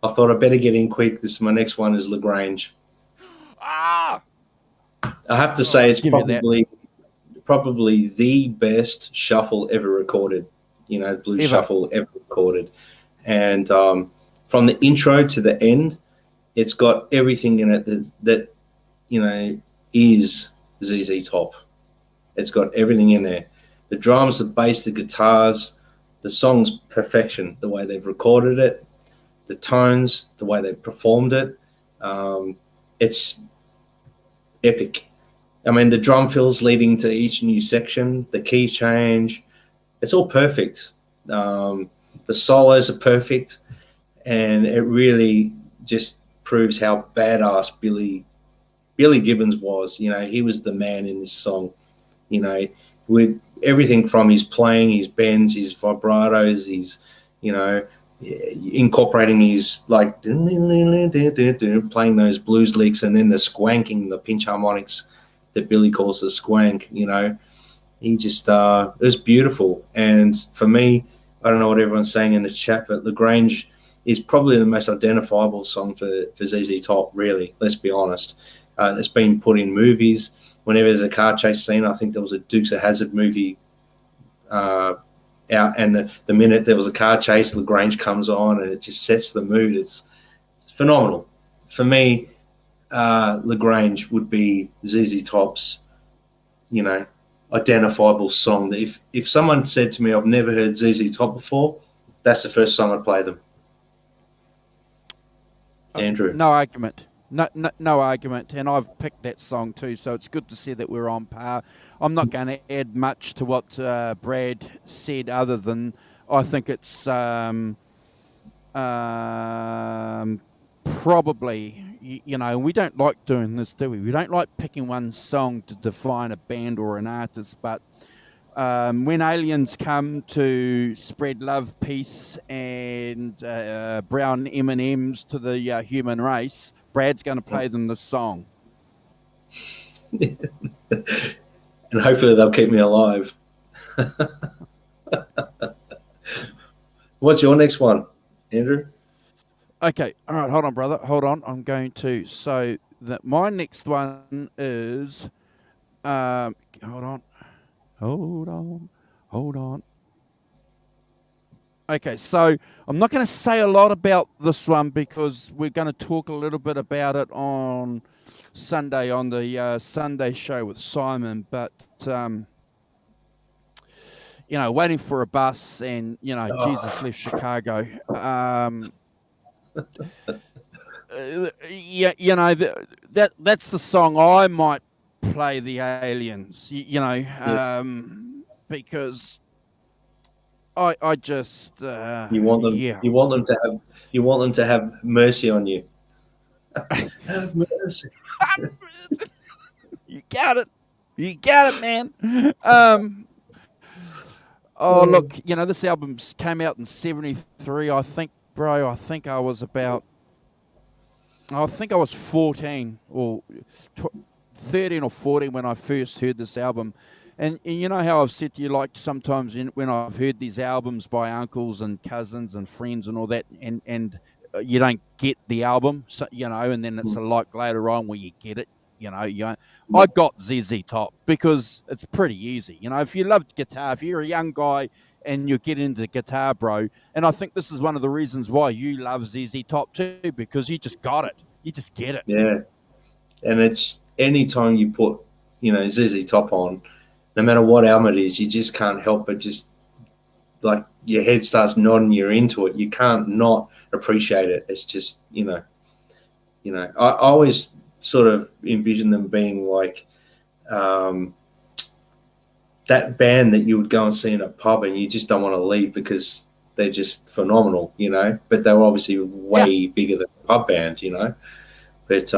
[SPEAKER 2] thought I'd better get in quick. My next one is Lagrange. I have to say it's probably the best shuffle ever recorded. You know, blues shuffle ever recorded, and from the intro to the end, it's got everything in it that you know is ZZ Top. It's got everything in there. The drums, the bass, the guitars, the song's perfection, the way they've recorded it, the tones, the way they've performed it. It's epic. I mean, the drum fills leading to each new section, the key change, it's all perfect. The solos are perfect, and it really just proves how badass Billy Gibbons was. You know, he was the man in this song. You know, with everything from his playing, his bends, his vibratos, his, you know, incorporating his like playing those blues licks, and then the squanking, the pinch harmonics that Billy calls the squank. You know, he just it was beautiful. And for me, I don't know what everyone's saying in the chat, but Lagrange is probably the most identifiable song for ZZ Top. Really, let's be honest. It's been put in movies. Whenever there's a car chase scene, I think there was a Dukes of Hazzard movie out, and the minute there was a car chase, Lagrange comes on, and it just sets the mood. It's phenomenal. For me, Lagrange would be ZZ Top's, you know, identifiable song. That if someone said to me, I've never heard ZZ Top before, that's the first song I'd play them. Andrew.
[SPEAKER 1] No argument. No argument, and I've picked that song too, so it's good to see that we're on par. I'm not going to add much to what Brad said, other than I think it's probably, you know, we don't like doing this, do we? We don't like picking one song to define a band or an artist, but when aliens come to spread love, peace, and brown M&Ms to the human race, Brad's going to play them this song.
[SPEAKER 2] And hopefully they'll keep me alive. What's your next one, Andrew?
[SPEAKER 1] Okay, all right, hold on, brother. Hold on. I'm going to. So that my next one is. Hold on. Hold on. Hold on. Okay, so I'm not going to say a lot about this one because we're going to talk a little bit about it on Sunday on the Sunday show with Simon. But waiting for a bus, and Jesus left Chicago. Yeah, that's the song I might play the Aliens. Because I just
[SPEAKER 2] You want them.
[SPEAKER 1] yeah.
[SPEAKER 2] You want them to have. You want them to have mercy on you. Have mercy.
[SPEAKER 1] You got it. You got it, man. Oh, look, this album came out in '73. I think, bro. I think I was 14 or 13 or 14 when I first heard this album. And you know how I've said to you, like sometimes when I've heard these albums by uncles and cousins and friends and all that, and you don't get the album, so, and then it's like later on where you get it. I got ZZ Top because it's pretty easy. If you love guitar, if you're a young guy and you get into guitar, bro, and I think this is one of the reasons why you love ZZ Top too, because you just got it. You just get it.
[SPEAKER 2] Yeah, and it's anytime you put ZZ Top on, no matter what album it is, you just can't help but just like your head starts nodding. You're into it. You can't not appreciate it. It's just I always sort of envision them being like that band that you would go and see in a pub and you just don't want to leave because they're just phenomenal, but they're obviously way bigger than a pub band, but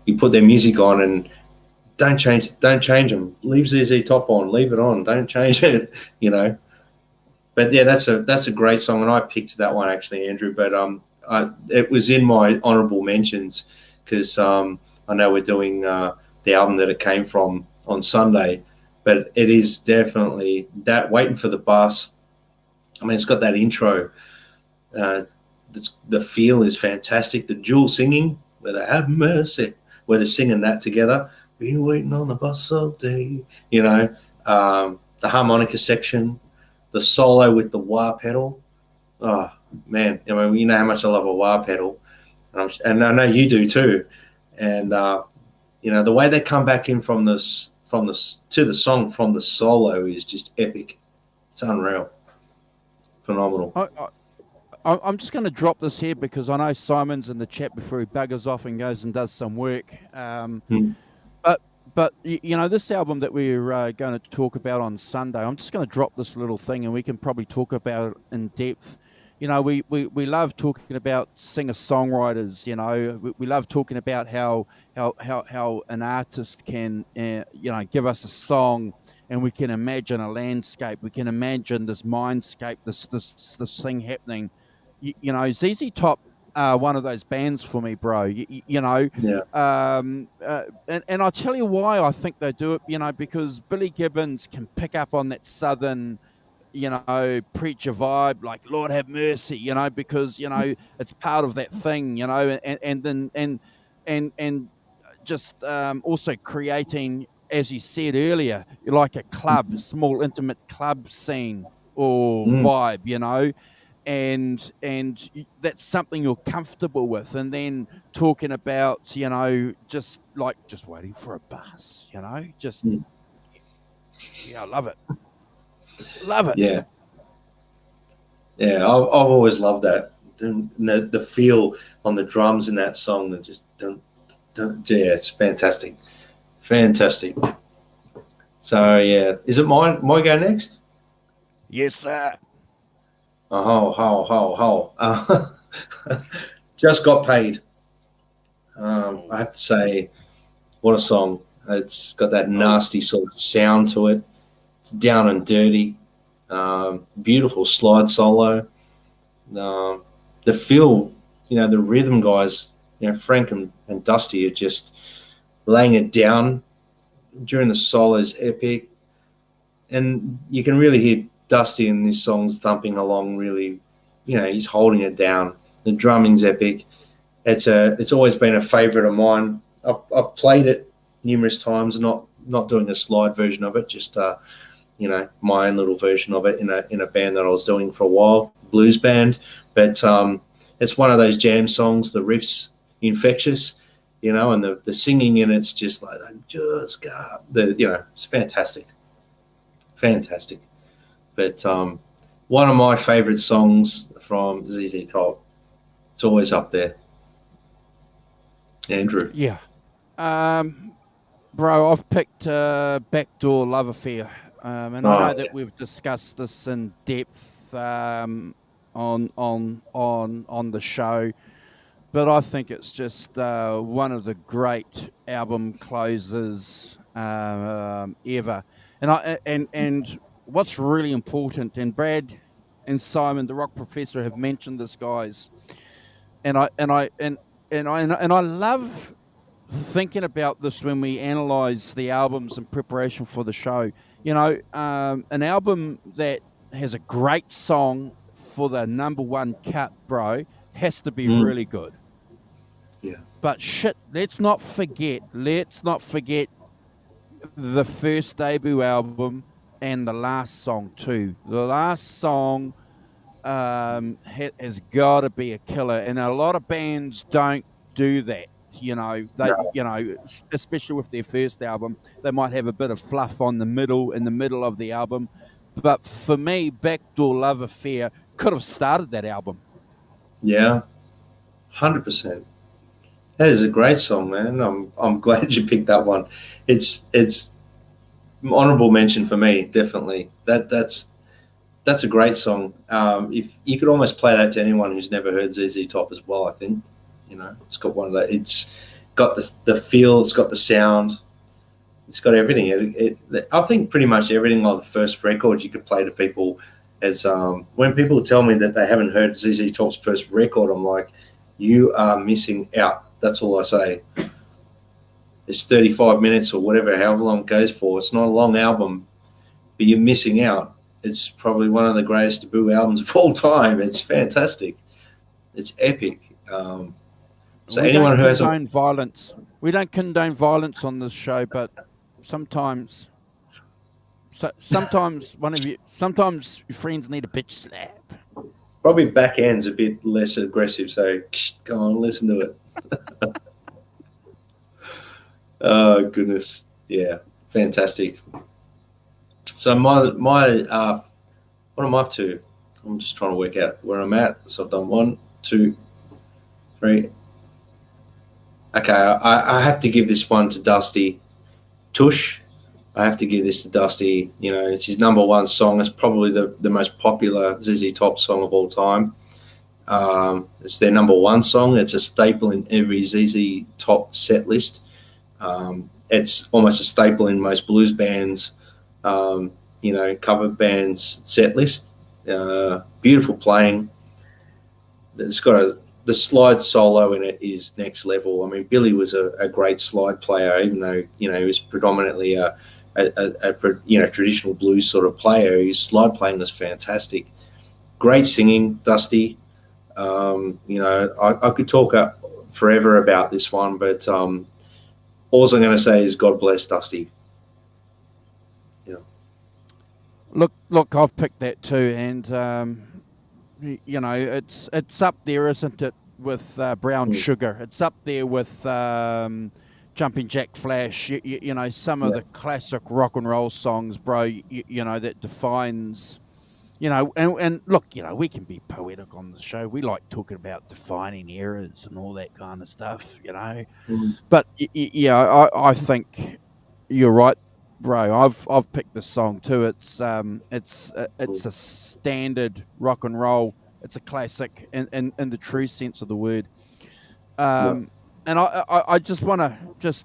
[SPEAKER 2] you put their music on and don't change them, leave ZZ Top on, leave it on, don't change it, but yeah, that's a great song, and I picked that one actually, Andrew, but it was in my honorable mentions because I know we're doing the album that it came from on Sunday, but it is definitely that Waiting for the Bus. I mean, it's got that intro. The feel is fantastic. The dual singing, where they have mercy, where they're singing that together. Been waiting on the bus all day. The harmonica section, the solo with the wah pedal. Oh man, you know how much I love a wah pedal, and I know you do too. And the way they come back in from the to the song from the solo is just epic. It's unreal, phenomenal.
[SPEAKER 1] I'm just going to drop this here because I know Simon's in the chat before he buggers off and goes and does some work. But this album that we're going to talk about on Sunday, I'm just going to drop this little thing and we can probably talk about it in depth. We love talking about singer-songwriters. We love talking about how an artist can give us a song and we can imagine a landscape. We can imagine this mindscape, this thing happening. ZZ Top are one of those bands for me, bro.
[SPEAKER 2] Yeah.
[SPEAKER 1] And I'll tell you why I think they do it. Because Billy Gibbons can pick up on that southern, preacher vibe, like Lord have mercy, because it's part of that thing, and just also creating, as you said earlier, like a club, small intimate club scene or vibe, and that's something you're comfortable with. And then talking about, just waiting for a bus, I love it. Love it.
[SPEAKER 2] Yeah. I've always loved that. The feel on the drums in that song, that just it's fantastic. So yeah, is it my go next?
[SPEAKER 1] Yes, sir.
[SPEAKER 2] Just Got Paid. I have to say, what a song. It's got that nasty sort of sound to it. It's down and dirty. Beautiful slide solo. The feel, the rhythm guys, Frank and Dusty are just laying it down during the solo is epic. And you can really hear Dusty in this song's thumping along really, he's holding it down. The drumming's epic. It's always been a favourite of mine. I've played it numerous times, not doing a slide version of it, just my own little version of it in a band that I was doing for a while, blues band. But it's one of those jam songs. The riff's infectious, and the singing in it's just like just go. It's fantastic. But one of my favourite songs from ZZ Top. It's always up there. Andrew.
[SPEAKER 1] Yeah. Bro, I've picked Backdoor Love Affair. And I know that we've discussed this in depth on the show, but I think it's just one of the great album closers ever. And what's really important, and Brad and Simon, the Rock Professor, have mentioned this, guys, and I love thinking about this when we analyze the albums in preparation for the show. An album that has a great song for the number one cut, bro, has to be really good.
[SPEAKER 2] Yeah.
[SPEAKER 1] But let's not forget the first debut album and the last song too. The last song has got to be a killer, and a lot of bands don't do that. Especially with their first album, they might have a bit of fluff in the middle of the album. But for me, Backdoor Love Affair could have started that album.
[SPEAKER 2] Yeah, 100%. That is a great song, man. I'm glad you picked that one. It's honorable mention for me, definitely. That's a great song. If you could almost play that to anyone who's never heard ZZ Top as well, I think. It's got one of the. It's got the feel. It's got the sound. It's got everything. I think pretty much everything on the first record you could play to people. As when people tell me that they haven't heard ZZ Top's first record, I'm like, you are missing out. That's all I say. It's 35 minutes or whatever, however long it goes for. It's not a long album, but you're missing out. It's probably one of the greatest debut albums of all time. It's fantastic. It's epic. So
[SPEAKER 1] we
[SPEAKER 2] anyone
[SPEAKER 1] don't
[SPEAKER 2] who has
[SPEAKER 1] we don't condone violence on this show, but sometimes sometimes your friends need a bitch slap.
[SPEAKER 2] Probably back end's a bit less aggressive, so go on, listen to it. Oh goodness, yeah, fantastic. So my what am I up to? I'm just trying to work out where I'm at. So I've done 1, 2, 3. Okay, I have to give this one to Dusty. Tush. I have to give this to Dusty. It's his number one song. It's probably the most popular ZZ Top song of all time. It's their number one song. It's a staple in every ZZ Top set list. It's almost a staple in most blues bands, cover bands set list. Beautiful playing. It's got the slide solo in it is next level. I mean, Billy was a great slide player, even though he was predominantly a traditional blues sort of player. His slide playing was fantastic. Great singing, Dusty. I could talk forever about this one, but all I'm going to say is God bless Dusty.
[SPEAKER 1] Look, I've picked that too, and it's up there, isn't it, with Brown Sugar? It's up there with Jumping Jack Flash. Some of the classic rock and roll songs, bro. That defines. And look, we can be poetic on the show. We like talking about defining eras and all that kind of stuff, But I think you're right, bro. I've picked this song too. It's a standard rock and roll. It's a classic in the true sense of the word. And I just want to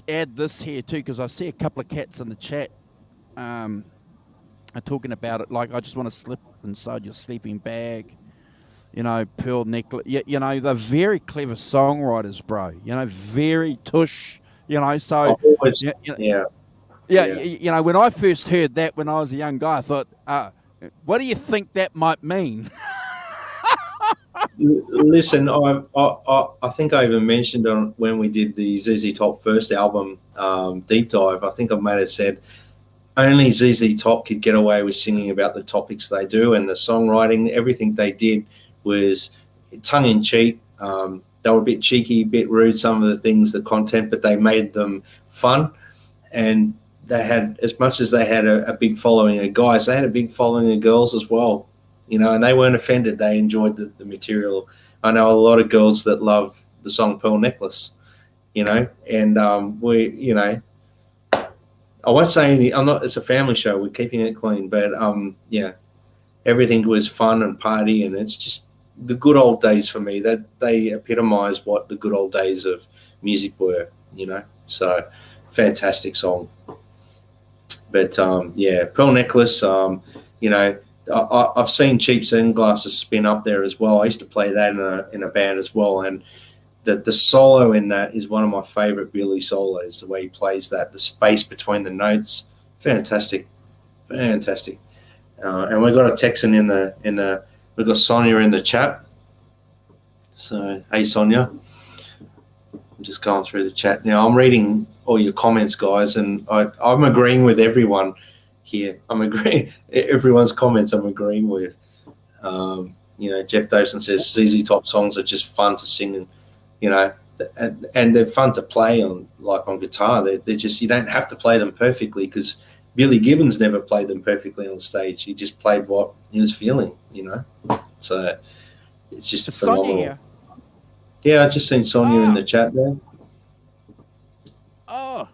[SPEAKER 1] add this here too, because I see a couple of cats in the chat are talking about it. Like, I just want to slip inside your sleeping bag. Pearl necklace. They're very clever songwriters, bro. Very tush. So
[SPEAKER 2] always, yeah.
[SPEAKER 1] Yeah,
[SPEAKER 2] Yeah.
[SPEAKER 1] you know, when I first heard that when I was a young guy, I thought, what do you think that might mean?
[SPEAKER 2] Listen, I think I even mentioned on when we did the ZZ Top first album deep dive. I think I might have said only ZZ Top could get away with singing about the topics they do, and the songwriting, everything they did was tongue in cheek. They were a bit cheeky, a bit rude, some of the things, the content, but they made them fun. And they had, as much as they had a big following of guys, they had a big following of girls as well, you know, and they weren't offended. They enjoyed the material. I know a lot of girls that love the song Pearl Necklace, you know, and you know, I won't say any, it's a family show. We're keeping it clean, but yeah, everything was fun and party, and it's just the good old days for me. That they epitomize what the good old days of music were, you know. So fantastic song. But yeah, Pearl Necklace. You know, I've seen Cheap Sunglasses spin up there as well. I used to play that in a band as well, and the solo in that is one of my favorite Billy solos. The way he plays that, the space between the notes, fantastic. And we got a Texan in the we've got Sonia in the chat. So hey Sonia, I'm just going through the chat now. I'm reading all your comments, guys, and I'm agreeing with everyone here. I'm agreeing everyone's comments. I'm agreeing with. You know, Jeff Dawson says ZZ Top songs are just fun to sing, and you know, and they're fun to play on guitar. They're just, you don't have to play them perfectly, because Billy Gibbons never played them perfectly on stage. He just played what he was feeling, you know. So it's just a phenomenal.
[SPEAKER 1] Sonia here.
[SPEAKER 2] Yeah, I just seen Sonia in the chat there.
[SPEAKER 1] Oh.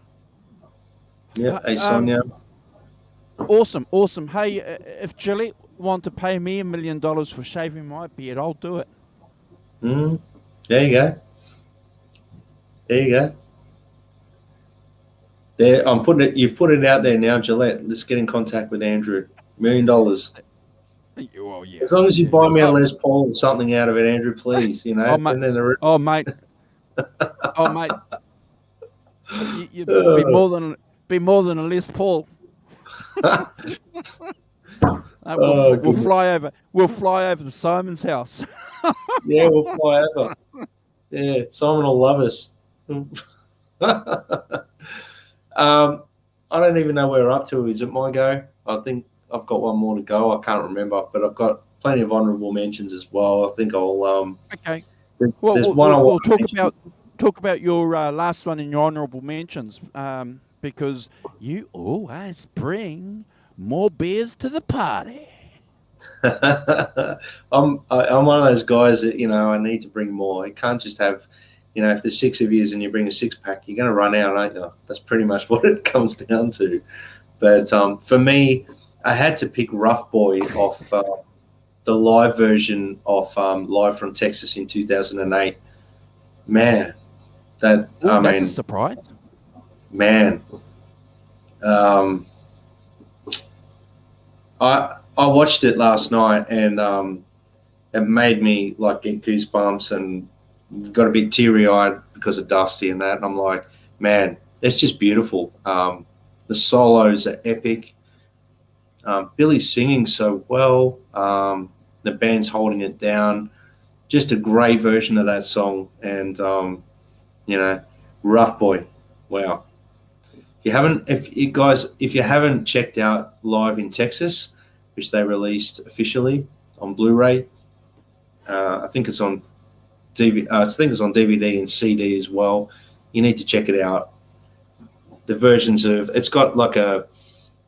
[SPEAKER 2] Yeah, hey Sonia.
[SPEAKER 1] Awesome. Hey, if Gillette want to pay me $1 million for shaving my beard, I'll do it.
[SPEAKER 2] There you go. There, I'm putting it. You've put it out there now, Gillette. Let's get in contact with Andrew. $1 million.
[SPEAKER 1] Well, yeah.
[SPEAKER 2] As long as you buy me a Les Paul or something out of it, Andrew, please. You know.
[SPEAKER 1] Oh, mate. You be more than a Les Paul. We'll fly over. We'll fly over to Simon's house.
[SPEAKER 2] Yeah, we'll fly over. Yeah, Simon will love us. I don't even know where we're up to. Is it my go? I think I've got one more to go. I can't remember, but I've got plenty of honourable mentions as well. I think I'll.
[SPEAKER 1] Okay.
[SPEAKER 2] We'll
[SPEAKER 1] talk about your last one in your honourable mentions, because you always bring more beers to the party.
[SPEAKER 2] I'm one of those guys that, you know, I need to bring more. I can't just have, you know, if there's 6 of you and you bring a 6-pack, you're going to run out, aren't you? That's pretty much what it comes down to. But for me, I had to pick Rough Boy off the live version of Live from Texas in 2008. Man, that's
[SPEAKER 1] a surprise.
[SPEAKER 2] Man, I watched it last night, and it made me like get goosebumps and got a bit teary-eyed because of Dusty and that. And I'm like, man, it's just beautiful. The solos are epic. Billy's singing so well. The band's holding it down. Just a great version of that song. And you know, Rough Boy, wow. If you haven't checked out Live in Texas, which they released officially on Blu-ray, I think it's on DVD and CD as well. You need to check it out. The versions of it's got like a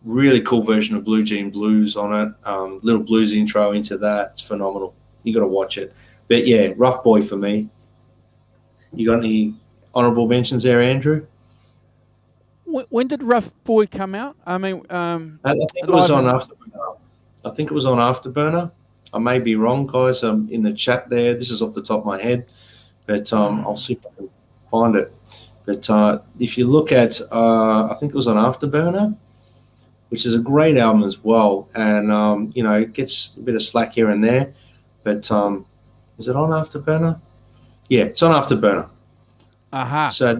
[SPEAKER 2] really cool version of Blue Jean Blues on it. Little blues intro into that. It's phenomenal. You got to watch it. But yeah, Rough Boy for me. You got any honourable mentions there, Andrew?
[SPEAKER 1] When did Rough Boy come out? I mean,
[SPEAKER 2] I think it was on Afterburner. I think it was on Afterburner. I may be wrong, guys. In the chat there. This is off the top of my head, but I'll see if I can find it. But if you look at, I think it was on Afterburner, which is a great album as well. And you know, it gets a bit of slack here and there. But is it on Afterburner? Yeah, it's on Afterburner.
[SPEAKER 1] Aha.
[SPEAKER 2] So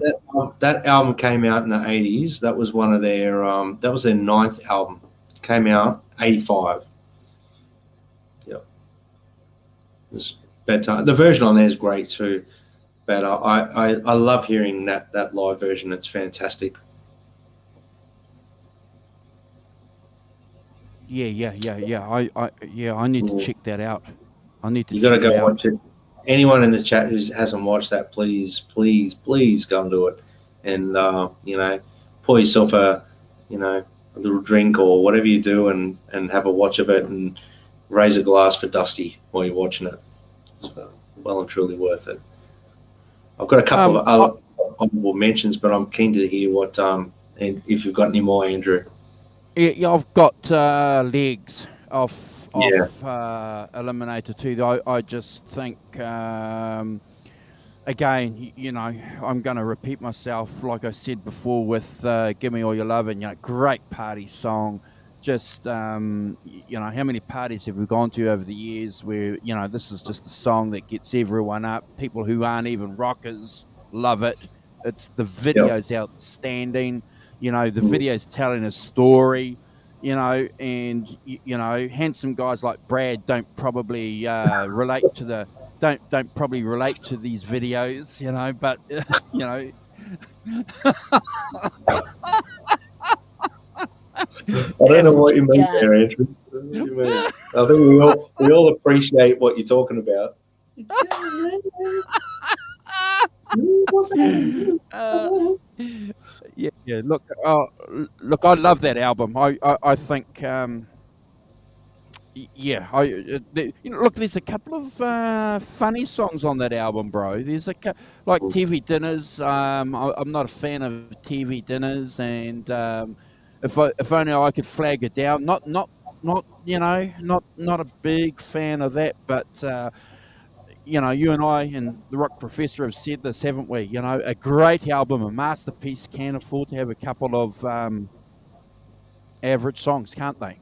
[SPEAKER 2] that album came out in the 80s. That was one of their that was their ninth album. Came out 85. Yeah, it was bedtime. The version on there is great too, but I love hearing that live version. It's fantastic.
[SPEAKER 1] Yeah. I need to
[SPEAKER 2] Mm.
[SPEAKER 1] check that out. I need to
[SPEAKER 2] You got to
[SPEAKER 1] check it
[SPEAKER 2] go
[SPEAKER 1] out.
[SPEAKER 2] watch it. Anyone in the chat who hasn't watched that, please go and do it. And pour yourself a little drink or whatever you do, and have a watch of it, and raise a glass for Dusty while you're watching it. It's well and truly worth it. I've got a couple of other honorable mentions, but I'm keen to hear what and if you've got any more, Andrew.
[SPEAKER 1] Yeah, I've got legs off
[SPEAKER 2] Yeah.
[SPEAKER 1] Eliminator 2. I just think, again, I'm going to repeat myself, like I said before, with Give Me All Your Love, and, great party song. Just, how many parties have we gone to over the years where, this is just the song that gets everyone up. People who aren't even rockers love it. The video's outstanding. The video's telling a story, and, handsome guys like Brad don't probably relate to don't probably relate to these videos, but,
[SPEAKER 2] I don't know what you mean there, Andrew. I think we all appreciate what you're talking about.
[SPEAKER 1] Yeah. Look, I love that album. I think, look, there's a couple of funny songs on that album, bro. There's like TV Dinners. I'm not a fan of TV Dinners, and if only I could flag it down. Not a big fan of that, but. You and I and the Rock Professor have said this, haven't we? A great album, a masterpiece, can afford to have a couple of average songs, can't they?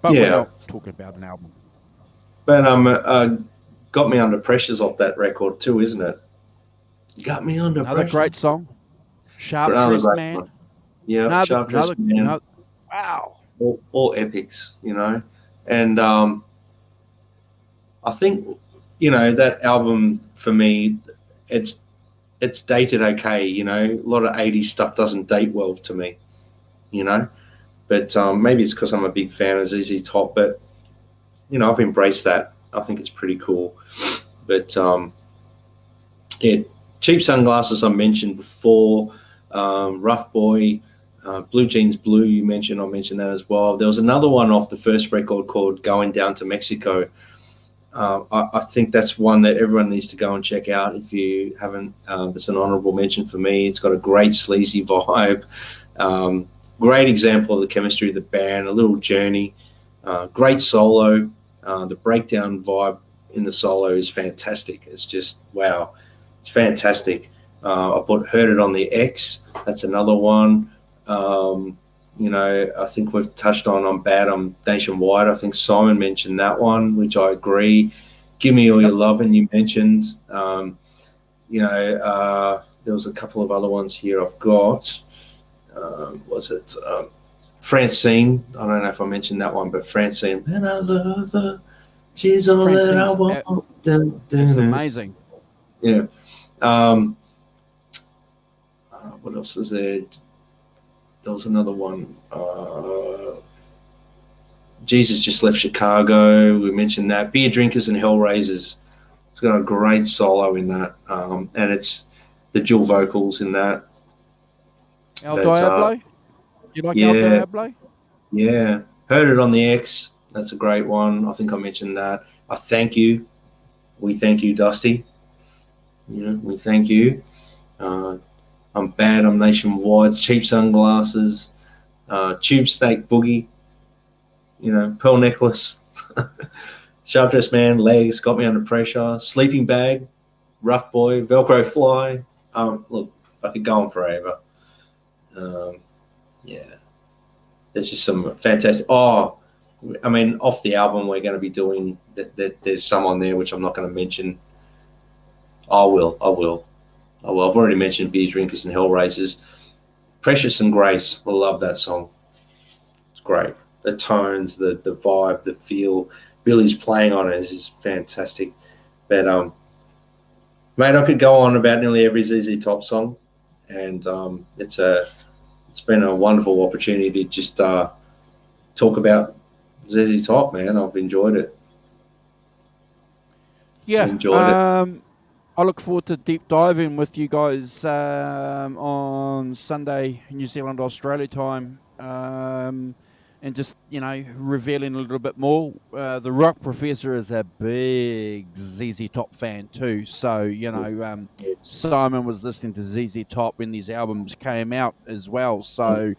[SPEAKER 1] But we're not talking about an album.
[SPEAKER 2] But Got Me Under Pressure's off that record too, isn't it? Got Me Under
[SPEAKER 1] Another
[SPEAKER 2] Pressure.
[SPEAKER 1] great song. Sharp Dressed Man.
[SPEAKER 2] One. Yeah, Sharp Dressed Man.
[SPEAKER 1] Wow.
[SPEAKER 2] All epics, and I think. That album for me, it's dated okay. A lot of 80s stuff doesn't date well to me, but maybe it's because I'm a big fan of ZZ Top, but I've embraced that. I think it's pretty cool. But Cheap Sunglasses I mentioned before, Rough Boy, Blue Jeans Blue I mentioned that as well. There was another one off the first record called Going Down to Mexico. I think that's one that everyone needs to go and check out if you haven't. That's an honorable mention for me. It's got a great sleazy vibe, great example of the chemistry of the band, a little journey, great solo. The breakdown vibe in the solo is fantastic. It's just, wow, it's fantastic. I Heard It on the X. That's another one. I think we've touched on I'm Bad, I'm Nationwide. I think Simon mentioned that one, which I agree. Give Me All Your Lovin' you mentioned. There was a couple of other ones here I've got. Was it Francine? I don't know if I mentioned that one, but Francine. And I love her. She's all that I want.
[SPEAKER 1] It's amazing.
[SPEAKER 2] Yeah. What else is there? There was another one. Jesus Just Left Chicago. We mentioned that. Beer Drinkers and Hellraisers. It's got a great solo in that. And it's the dual vocals in that.
[SPEAKER 1] El Diablo? Do you like El Diablo?
[SPEAKER 2] Yeah. Heard It on the X. That's a great one. I think I mentioned that. I Thank You. We Thank You, Dusty. We thank you. I'm Bad, I'm Nationwide, Cheap Sunglasses, Tube Snake Boogie, Pearl Necklace, Sharp Dressed Man, Legs, Got Me Under Pressure, Sleeping Bag, Rough Boy, Velcro Fly. Look, I could go on forever. There's just some fantastic. Off the album, we're going to be doing that. There's some on there which I'm not going to mention. I will. Oh, well, I've already mentioned Beer Drinkers and Hellraisers. Precious and Grace. I love that song. It's great. The tones, the vibe, the feel. Billy's playing on it is just fantastic. But mate, I could go on about nearly every ZZ Top song, and it's been a wonderful opportunity to just talk about ZZ Top, man. I've enjoyed it.
[SPEAKER 1] Yeah,
[SPEAKER 2] Enjoyed it.
[SPEAKER 1] I look forward to deep diving with you guys on Sunday, New Zealand, Australia time, and just, revealing a little bit more. The Rock Professor is a big ZZ Top fan too, so Simon was listening to ZZ Top when these albums came out as well. So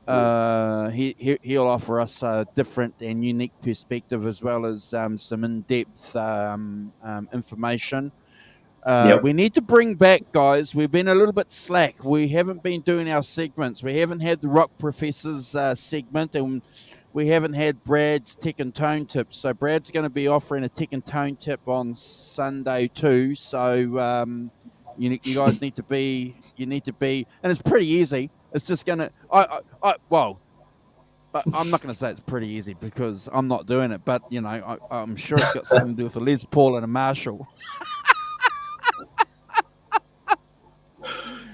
[SPEAKER 1] he'll offer us a different and unique perspective, as well as some in-depth information.
[SPEAKER 2] Yep.
[SPEAKER 1] We need to bring back, guys. We've been a little bit slack. We haven't been doing our segments. We haven't had the Rock Professors segment, and we haven't had Brad's Tech and Tone tips. So Brad's going to be offering a Tech and Tone tip on Sunday too. So you guys need to be, and it's pretty easy. It's just going to, I'm not going to say it's pretty easy because I'm not doing it, but I'm sure it's got something to do with a Les Paul and a Marshall.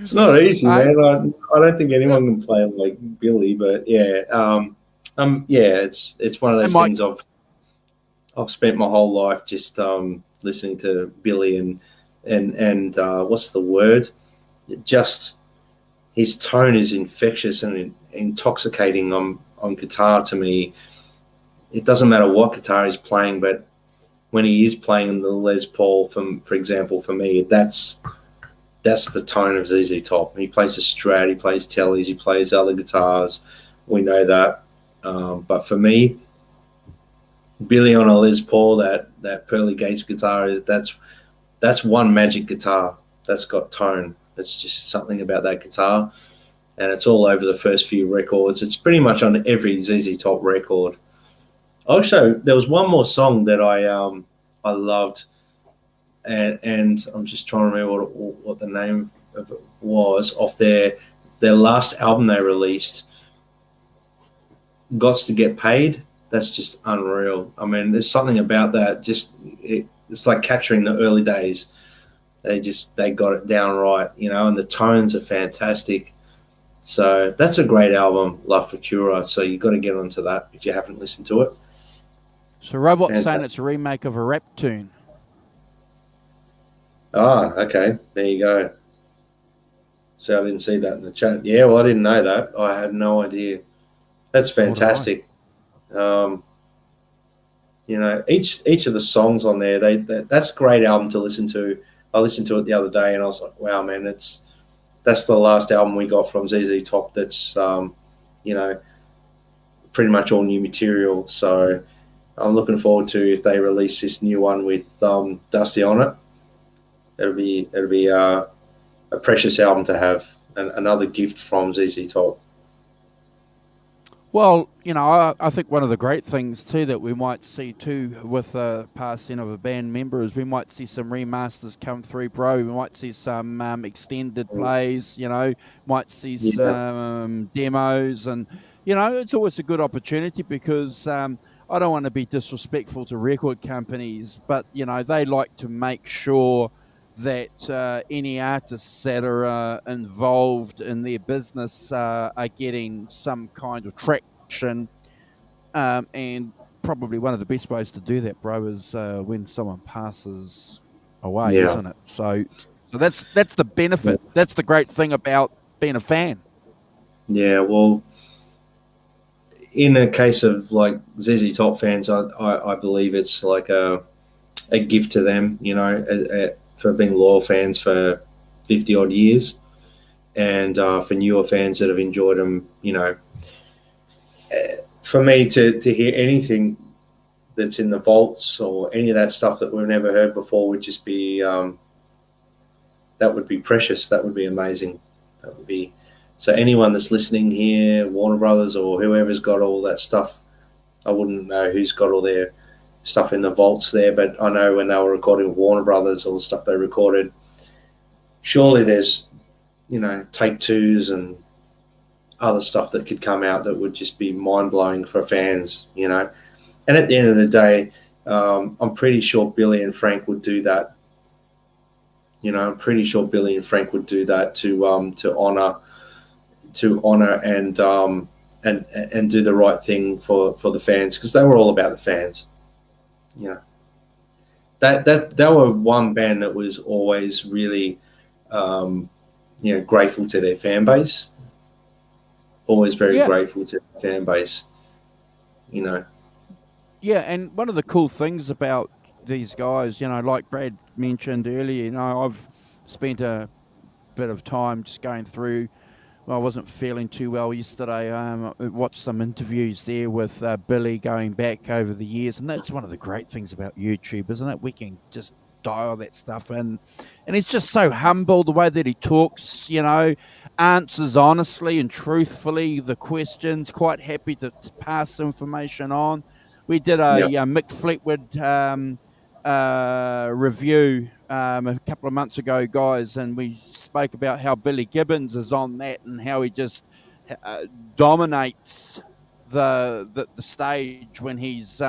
[SPEAKER 2] It's not easy, man. I don't think anyone can play him like Billy, but yeah, it's one of those things I've spent my whole life just listening to Billy and what's the word? Just his tone is infectious and intoxicating on guitar to me. It doesn't matter what guitar he's playing, but when he is playing the Les Paul, for example, for me, that's the tone of ZZ Top. He plays a Strat, he plays Tellys, he plays other guitars. We know that. But for me, Billy on a Les Paul, that Pearly Gates guitar, that's one magic guitar. That's got tone. It's just something about that guitar. And it's all over the first few records. It's pretty much on every ZZ Top record. Also, there was one more song that I loved, and I'm just trying to remember what the name of it was, off their last album they released, Gots to Get Paid. That's just unreal. I mean, there's something about that. It's like capturing the early days. They got it down right, and the tones are fantastic. So that's a great album, La Futura. So you've got to get onto that if you haven't listened to it.
[SPEAKER 1] So Robot's saying it's a remake of a rap tune.
[SPEAKER 2] Ah, okay. There you go. So I didn't see that in the chat. Yeah, well, I didn't know that. I had no idea. That's fantastic. Each of the songs on there, that's a great album to listen to. I listened to it the other day and I was like, wow, man, that's the last album we got from ZZ Top that's, pretty much all new material. So I'm looking forward to if they release this new one with Dusty on it. It'll be a precious album to have, and another gift from ZZ Top.
[SPEAKER 1] Well, I think one of the great things too that we might see too with the passing of a band member is we might see some remasters come through, bro. We might see some extended plays, might see some demos, and it's always a good opportunity because I don't want to be disrespectful to record companies, but they like to make sure that any artists that are involved in their business are getting some kind of traction. And probably one of the best ways to do that, bro, is when someone passes away, isn't it? So that's the benefit. That's the great thing about being a fan.
[SPEAKER 2] Yeah, well, in a case of like ZZ Top fans, I believe it's like a gift to them, for being loyal fans for 50 odd years, and for newer fans that have enjoyed them, for me to hear anything that's in the vaults or any of that stuff that we've never heard before would just be, that would be precious. That would be amazing. That would be, so anyone that's listening here, Warner Brothers or whoever's got all that stuff, I wouldn't know who's got all their stuff in the vaults there, but I know when they were recording Warner Brothers, all the stuff they recorded, surely there's, take twos and other stuff that could come out that would just be mind blowing for fans, And at the end of the day, I'm pretty sure Billy and Frank would do that. I'm pretty sure Billy and Frank would do that to honor and do the right thing for the fans, because they were all about the fans. That they were one band that was always really grateful to their fan base. Always very grateful to the fan base.
[SPEAKER 1] Yeah, and one of the cool things about these guys, like Brad mentioned earlier, I've spent a bit of time just going through. Well, I wasn't feeling too well yesterday. I watched some interviews there with Billy going back over the years, and that's one of the great things about YouTube, isn't it? We can just dial that stuff in, and he's just so humble the way that he talks, answers honestly and truthfully the questions, quite happy to pass information on. We did a Mick Fleetwood review a couple of months ago, guys, and we spoke about how Billy Gibbons is on that and how he just dominates the stage when he's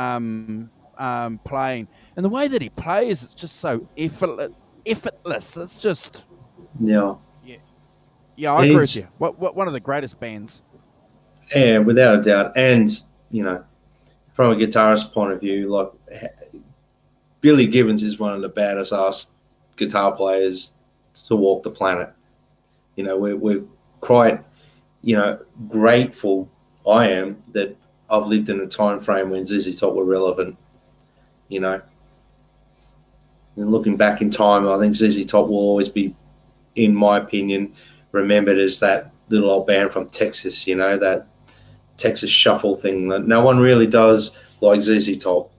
[SPEAKER 1] playing, and the way that he plays, it's just so effortless. It's just yeah. I agree with you. What one of the greatest bands?
[SPEAKER 2] Yeah, without a doubt. And from a guitarist point of view, like Billy Gibbons is one of the baddest ass guitar players to walk the planet. We're quite, grateful. I am that I've lived in a time frame when ZZ Top were relevant. And looking back in time, I think ZZ Top will always be, in my opinion, remembered as that little old band from Texas. That Texas shuffle thing that no one really does like ZZ Top.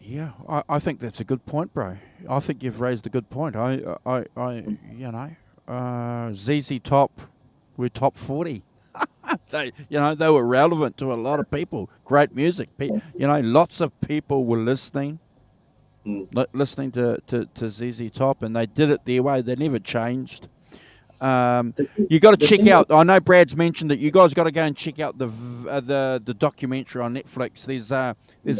[SPEAKER 1] Yeah, I think that's a good point, bro. I think you've raised a good point. ZZ Top were top 40. They were relevant to a lot of people. Great music. Lots of people were listening to ZZ Top, and they did it their way. They never changed. You got to check out. I know Brad's mentioned that you guys got to go and check out the documentary on Netflix. There's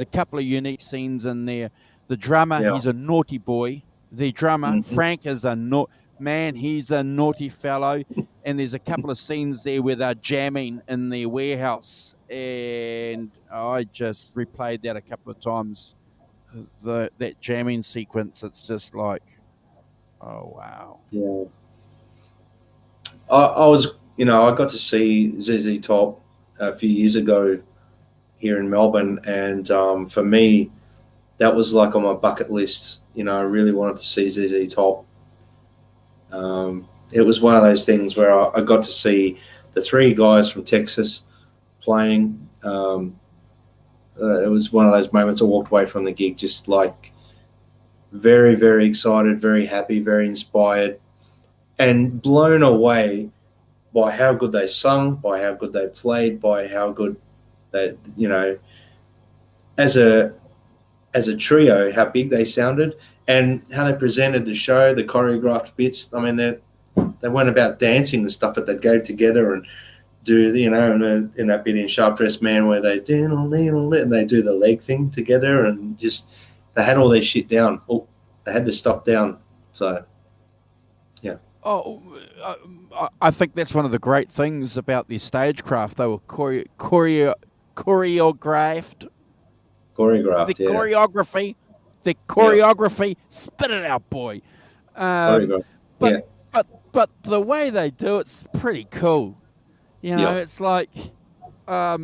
[SPEAKER 1] a couple of unique scenes in there. The drummer, he's a naughty boy. The drummer, Frank, is he's a naughty fellow. And there's a couple of scenes there where they're jamming in their warehouse, and I just replayed that a couple of times. That jamming sequence, it's just like, oh wow.
[SPEAKER 2] Yeah. I was, I got to see ZZ Top a few years ago here in Melbourne, and for me, that was like on my bucket list. I really wanted to see ZZ Top. It was one of those things where I got to see the three guys from Texas playing. It was one of those moments I walked away from the gig just like very, very excited, very happy, very inspired, and blown away by how good they sung, by how good they played, by how good they, as a trio, how big they sounded, and how they presented the show, the choreographed bits. I mean, they weren't about dancing and stuff, but they'd go together and do, in that bit in Sharp Dressed Man where they do the leg thing together, and just they had all their shit down. Oh, they had the stuff down. So, yeah.
[SPEAKER 1] Oh, I think that's one of the great things about their stagecraft. They were choreographed. The choreography, spit it out, boy. But the way they do it's pretty cool. It's like, yeah.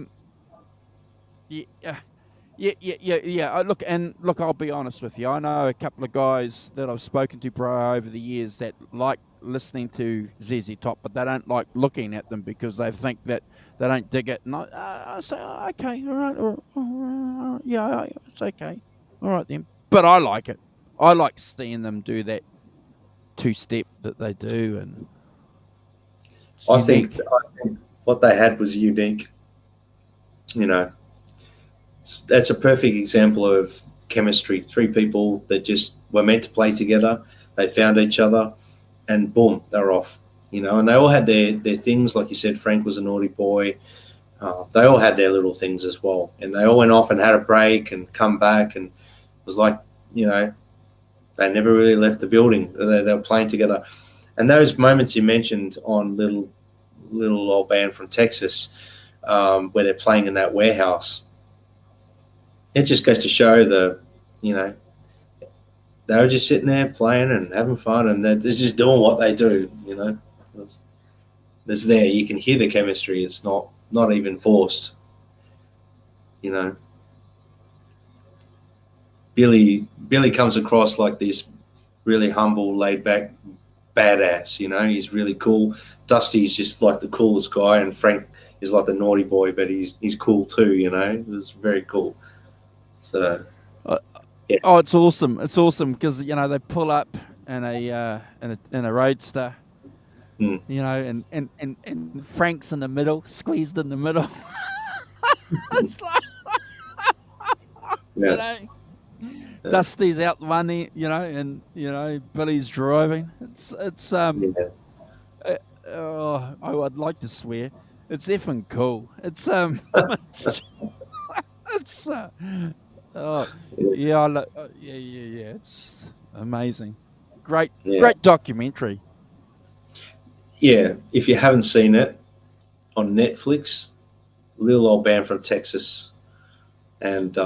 [SPEAKER 1] Look, I'll be honest with you. I know a couple of guys that I've spoken to, bro, over the years that like listening to ZZ Top, but they don't like looking at them because they think that they don't dig it. And I say, okay, all right, yeah, it's okay, all right then. But I like it. I like seeing them do that two-step that they do, and
[SPEAKER 2] I think what they had was unique. That's a perfect example of chemistry. Three people that just were meant to play together. they found each other, and boom, they're off. And they all had their things. Like you said, Frank was a naughty boy. They all had their little things as well, and they all went off and had a break and come back, and it was like, they never really left the building. They were playing together, and those moments you mentioned on little old band from Texas, where they're playing in that warehouse, it just goes to show they were just sitting there playing and having fun, and they're just doing what they do. It's there. You can hear the chemistry. It's not even forced. Billy comes across like this really humble, laid back badass. He's really cool. Dusty's just like the coolest guy, and Frank is like the naughty boy, but he's cool too. It was very cool. So. Yeah.
[SPEAKER 1] Oh, it's awesome! It's awesome because they pull up in a roadster, and Frank's in the middle, squeezed in the middle. It's like, Dusty's out the one end, and Billy's driving. I'd like to swear. It's effing cool. It's It's amazing. Great documentary.
[SPEAKER 2] Yeah, if you haven't seen it on Netflix, little old band from Texas, and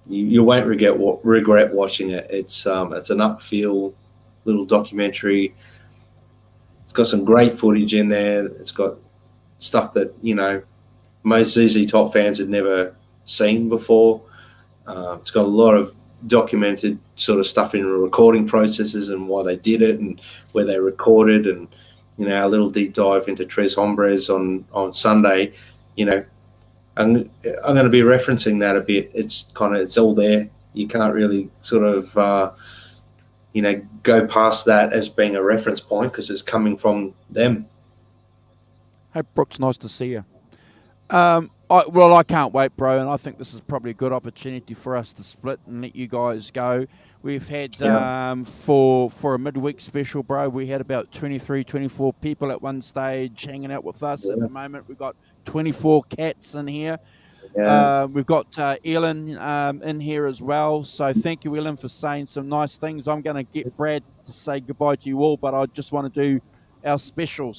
[SPEAKER 2] you won't regret watching it. It's an upfeel little documentary. It's got some great footage in there. It's got stuff that most ZZ Top fans had never seen before. It's got a lot of documented sort of stuff in the recording processes and why they did it and where they recorded, and our little deep dive into Tres Hombres on Sunday. I'm going to be referencing that a bit. It's all there. You can't really sort of go past that as being a reference point because it's coming from them.
[SPEAKER 1] Hey Brooks, nice to see you. I can't wait, bro, and I think this is probably a good opportunity for us to split and let you guys go. We've had, for a midweek special, bro, we had about 23, 24 people at one stage hanging out with us. At the moment, we've got 24 cats in here. We've got Ellen in here as well. So thank you, Ellen, for saying some nice things. I'm going to get Brad to say goodbye to you all, but I just want to do our special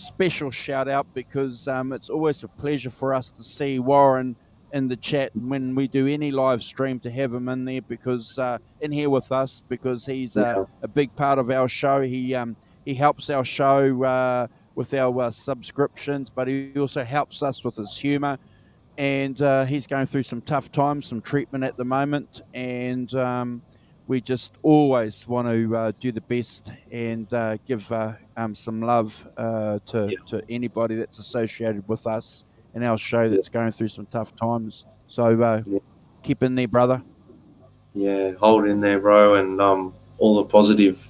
[SPEAKER 1] shout out because it's always a pleasure for us to see Warren in the chat when we do any live stream, to have him in there because in here with us, because he's a big part of our show. He helps our show with our subscriptions, but he also helps us with his humor, and he's going through some tough times, some treatment at the moment, and we just always want to do the best and give some love to anybody that's associated with us and our show that's going through some tough times. So keep in there, brother.
[SPEAKER 2] Yeah, hold in there, bro, and all the positive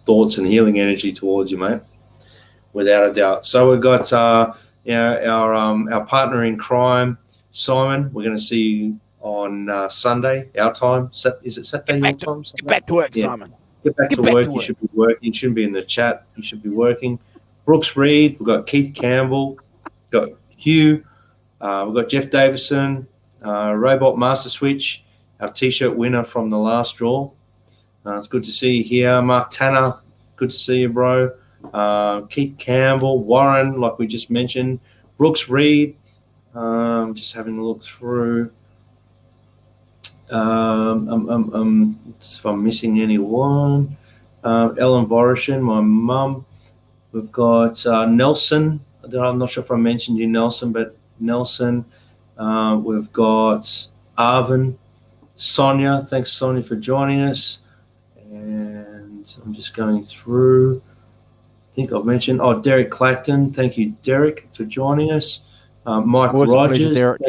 [SPEAKER 2] thoughts and healing energy towards you, mate, without a doubt. So we've got our partner in crime, Simon. We're going to see you on Sunday, our time. Is it Saturday your time?
[SPEAKER 1] Get back to work, Simon.
[SPEAKER 2] Get back to work. You should be working. You shouldn't be in the chat. You should be working. Brooks Reed. We've got Keith Campbell. We've got Hugh. We've got Jeff Davison. Robot Master Switch. Our T-shirt winner from the last draw. It's good to see you here. Mark Tanner. Good to see you, bro. Keith Campbell. Warren, like we just mentioned. Brooks Reed. Just having a look through. If I'm missing anyone, Ellen Vorishin, my mum. We've got Nelson. I'm not sure if I mentioned you, Nelson, but Nelson. We've got Arvin, Sonia. Thanks, Sonia, for joining us. And I'm just going through. I think I've mentioned. Oh, Derek Clacton. Thank you, Derek, for joining us. Mike
[SPEAKER 1] Always
[SPEAKER 2] Rogers.
[SPEAKER 1] Pleasure, Derek.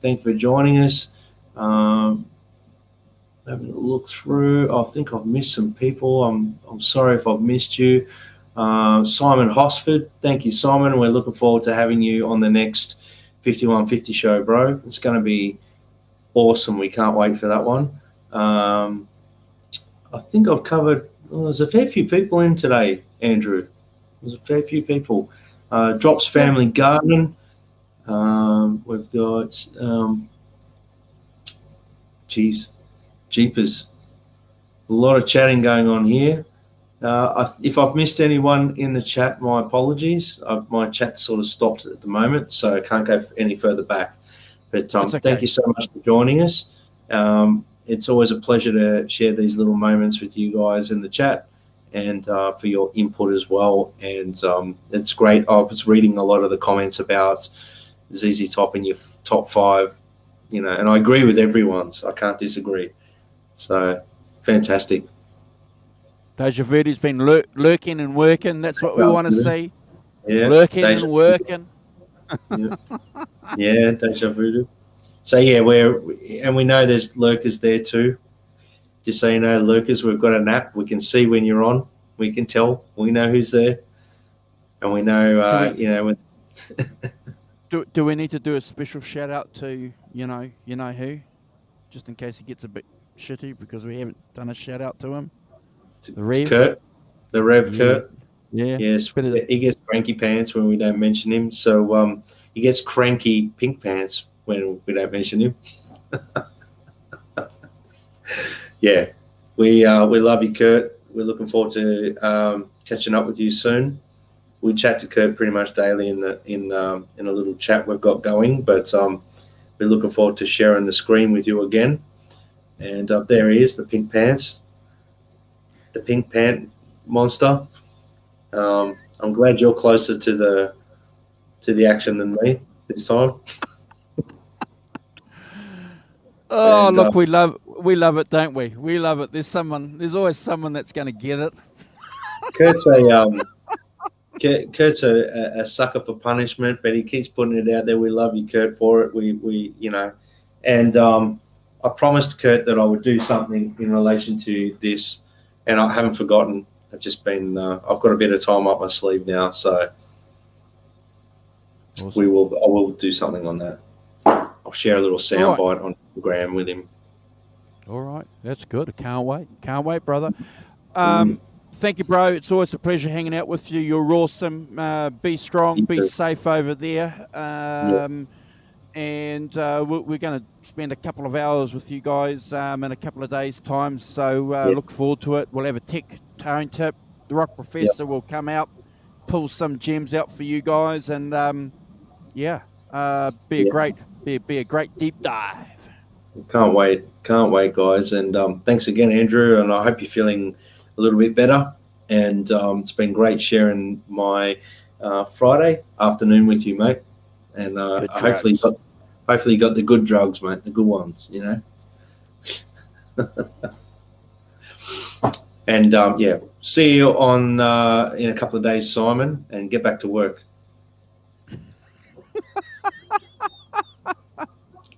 [SPEAKER 2] Thank you for joining us. Having a look through. I think I've missed some people. I'm sorry if I've missed you. Simon Hosford. Thank you, Simon. We're looking forward to having you on the next 5150 show, bro. It's going to be awesome. We can't wait for that one. I think I've covered Well, there's a fair few people in today, Andrew. There's a fair few people. Drops Family Garden. We've got, jeepers. A lot of chatting going on here. If I've missed anyone in the chat, my apologies. My chat sort of stopped at the moment, so I can't go any further back. But
[SPEAKER 1] okay.
[SPEAKER 2] Thank you so much for joining us. It's always a pleasure to share these little moments with you guys in the chat, and for your input as well. And it's great. I was reading a lot of the comments about ZZ Top in your top 5, and I agree with everyone, so I can't disagree. So fantastic.
[SPEAKER 1] Deja Verde's been lurking and working. That's what we want to see.
[SPEAKER 2] Yeah,
[SPEAKER 1] lurking and working.
[SPEAKER 2] Yeah, Deja Voodoo. So yeah, we know there's lurkers there too. Just so you know, lurkers, we've got an app. We can see when you're on. We can tell. We know who's there, and we know when.
[SPEAKER 1] Do we need to do a special shout out to you know who, just in case he gets a bit shitty because we haven't done a shout out to him? The Rev.
[SPEAKER 2] Kurt, the Rev Kurt.
[SPEAKER 1] Yeah.
[SPEAKER 2] Yes, he gets cranky pants when we don't mention him. So he gets cranky pink pants when we don't mention him. Yeah, we love you, Kurt. We're looking forward to catching up with you soon. We chat to Kurt pretty much daily in a little chat we've got going, but we're looking forward to sharing the screen with you again. And there he is, the pink pants, the pink pant monster. I'm glad you're closer to the action than me this time.
[SPEAKER 1] Oh, and, look, we love it, don't we? We love it. There's always someone that's going to get it.
[SPEAKER 2] Kurt's a sucker for punishment, but he keeps putting it out there. We love you, Kurt, for it. We and I promised Kurt that I would do something in relation to this, and I haven't forgotten. I've just been I've got a bit of time up my sleeve now, so awesome. I will do something on that. I'll share a little soundbite on Instagram with him.
[SPEAKER 1] All right, that's good. I can't wait, brother. Thank you, bro. It's always a pleasure hanging out with you. You're awesome. Be strong, be safe over there. And we're going to spend a couple of hours with you guys in a couple of days' time. So look forward to it. We'll have a tech tone tip. The Rock Professor will come out, pull some gems out for you guys, and be a great deep dive.
[SPEAKER 2] Can't wait, guys. And thanks again, Andrew. And I hope you're feeling a little bit better. And it's been great sharing my Friday afternoon with you, mate. And hopefully you got the good drugs, mate, the good ones, And see you on in a couple of days, Simon, and get back to work.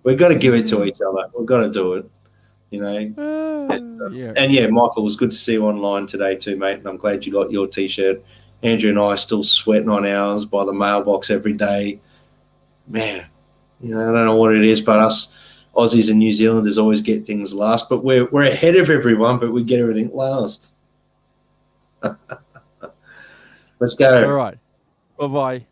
[SPEAKER 2] We've got to give it to each other. We've got to do it, And Michael, it was good to see you online today too, mate. And I'm glad you got your T-shirt. Andrew and I are still sweating on ours by the mailbox every day. Man, I don't know what it is, but us Aussies and New Zealanders always get things last. But we're ahead of everyone, but we get everything last. Let's go.
[SPEAKER 1] All right. Bye-bye.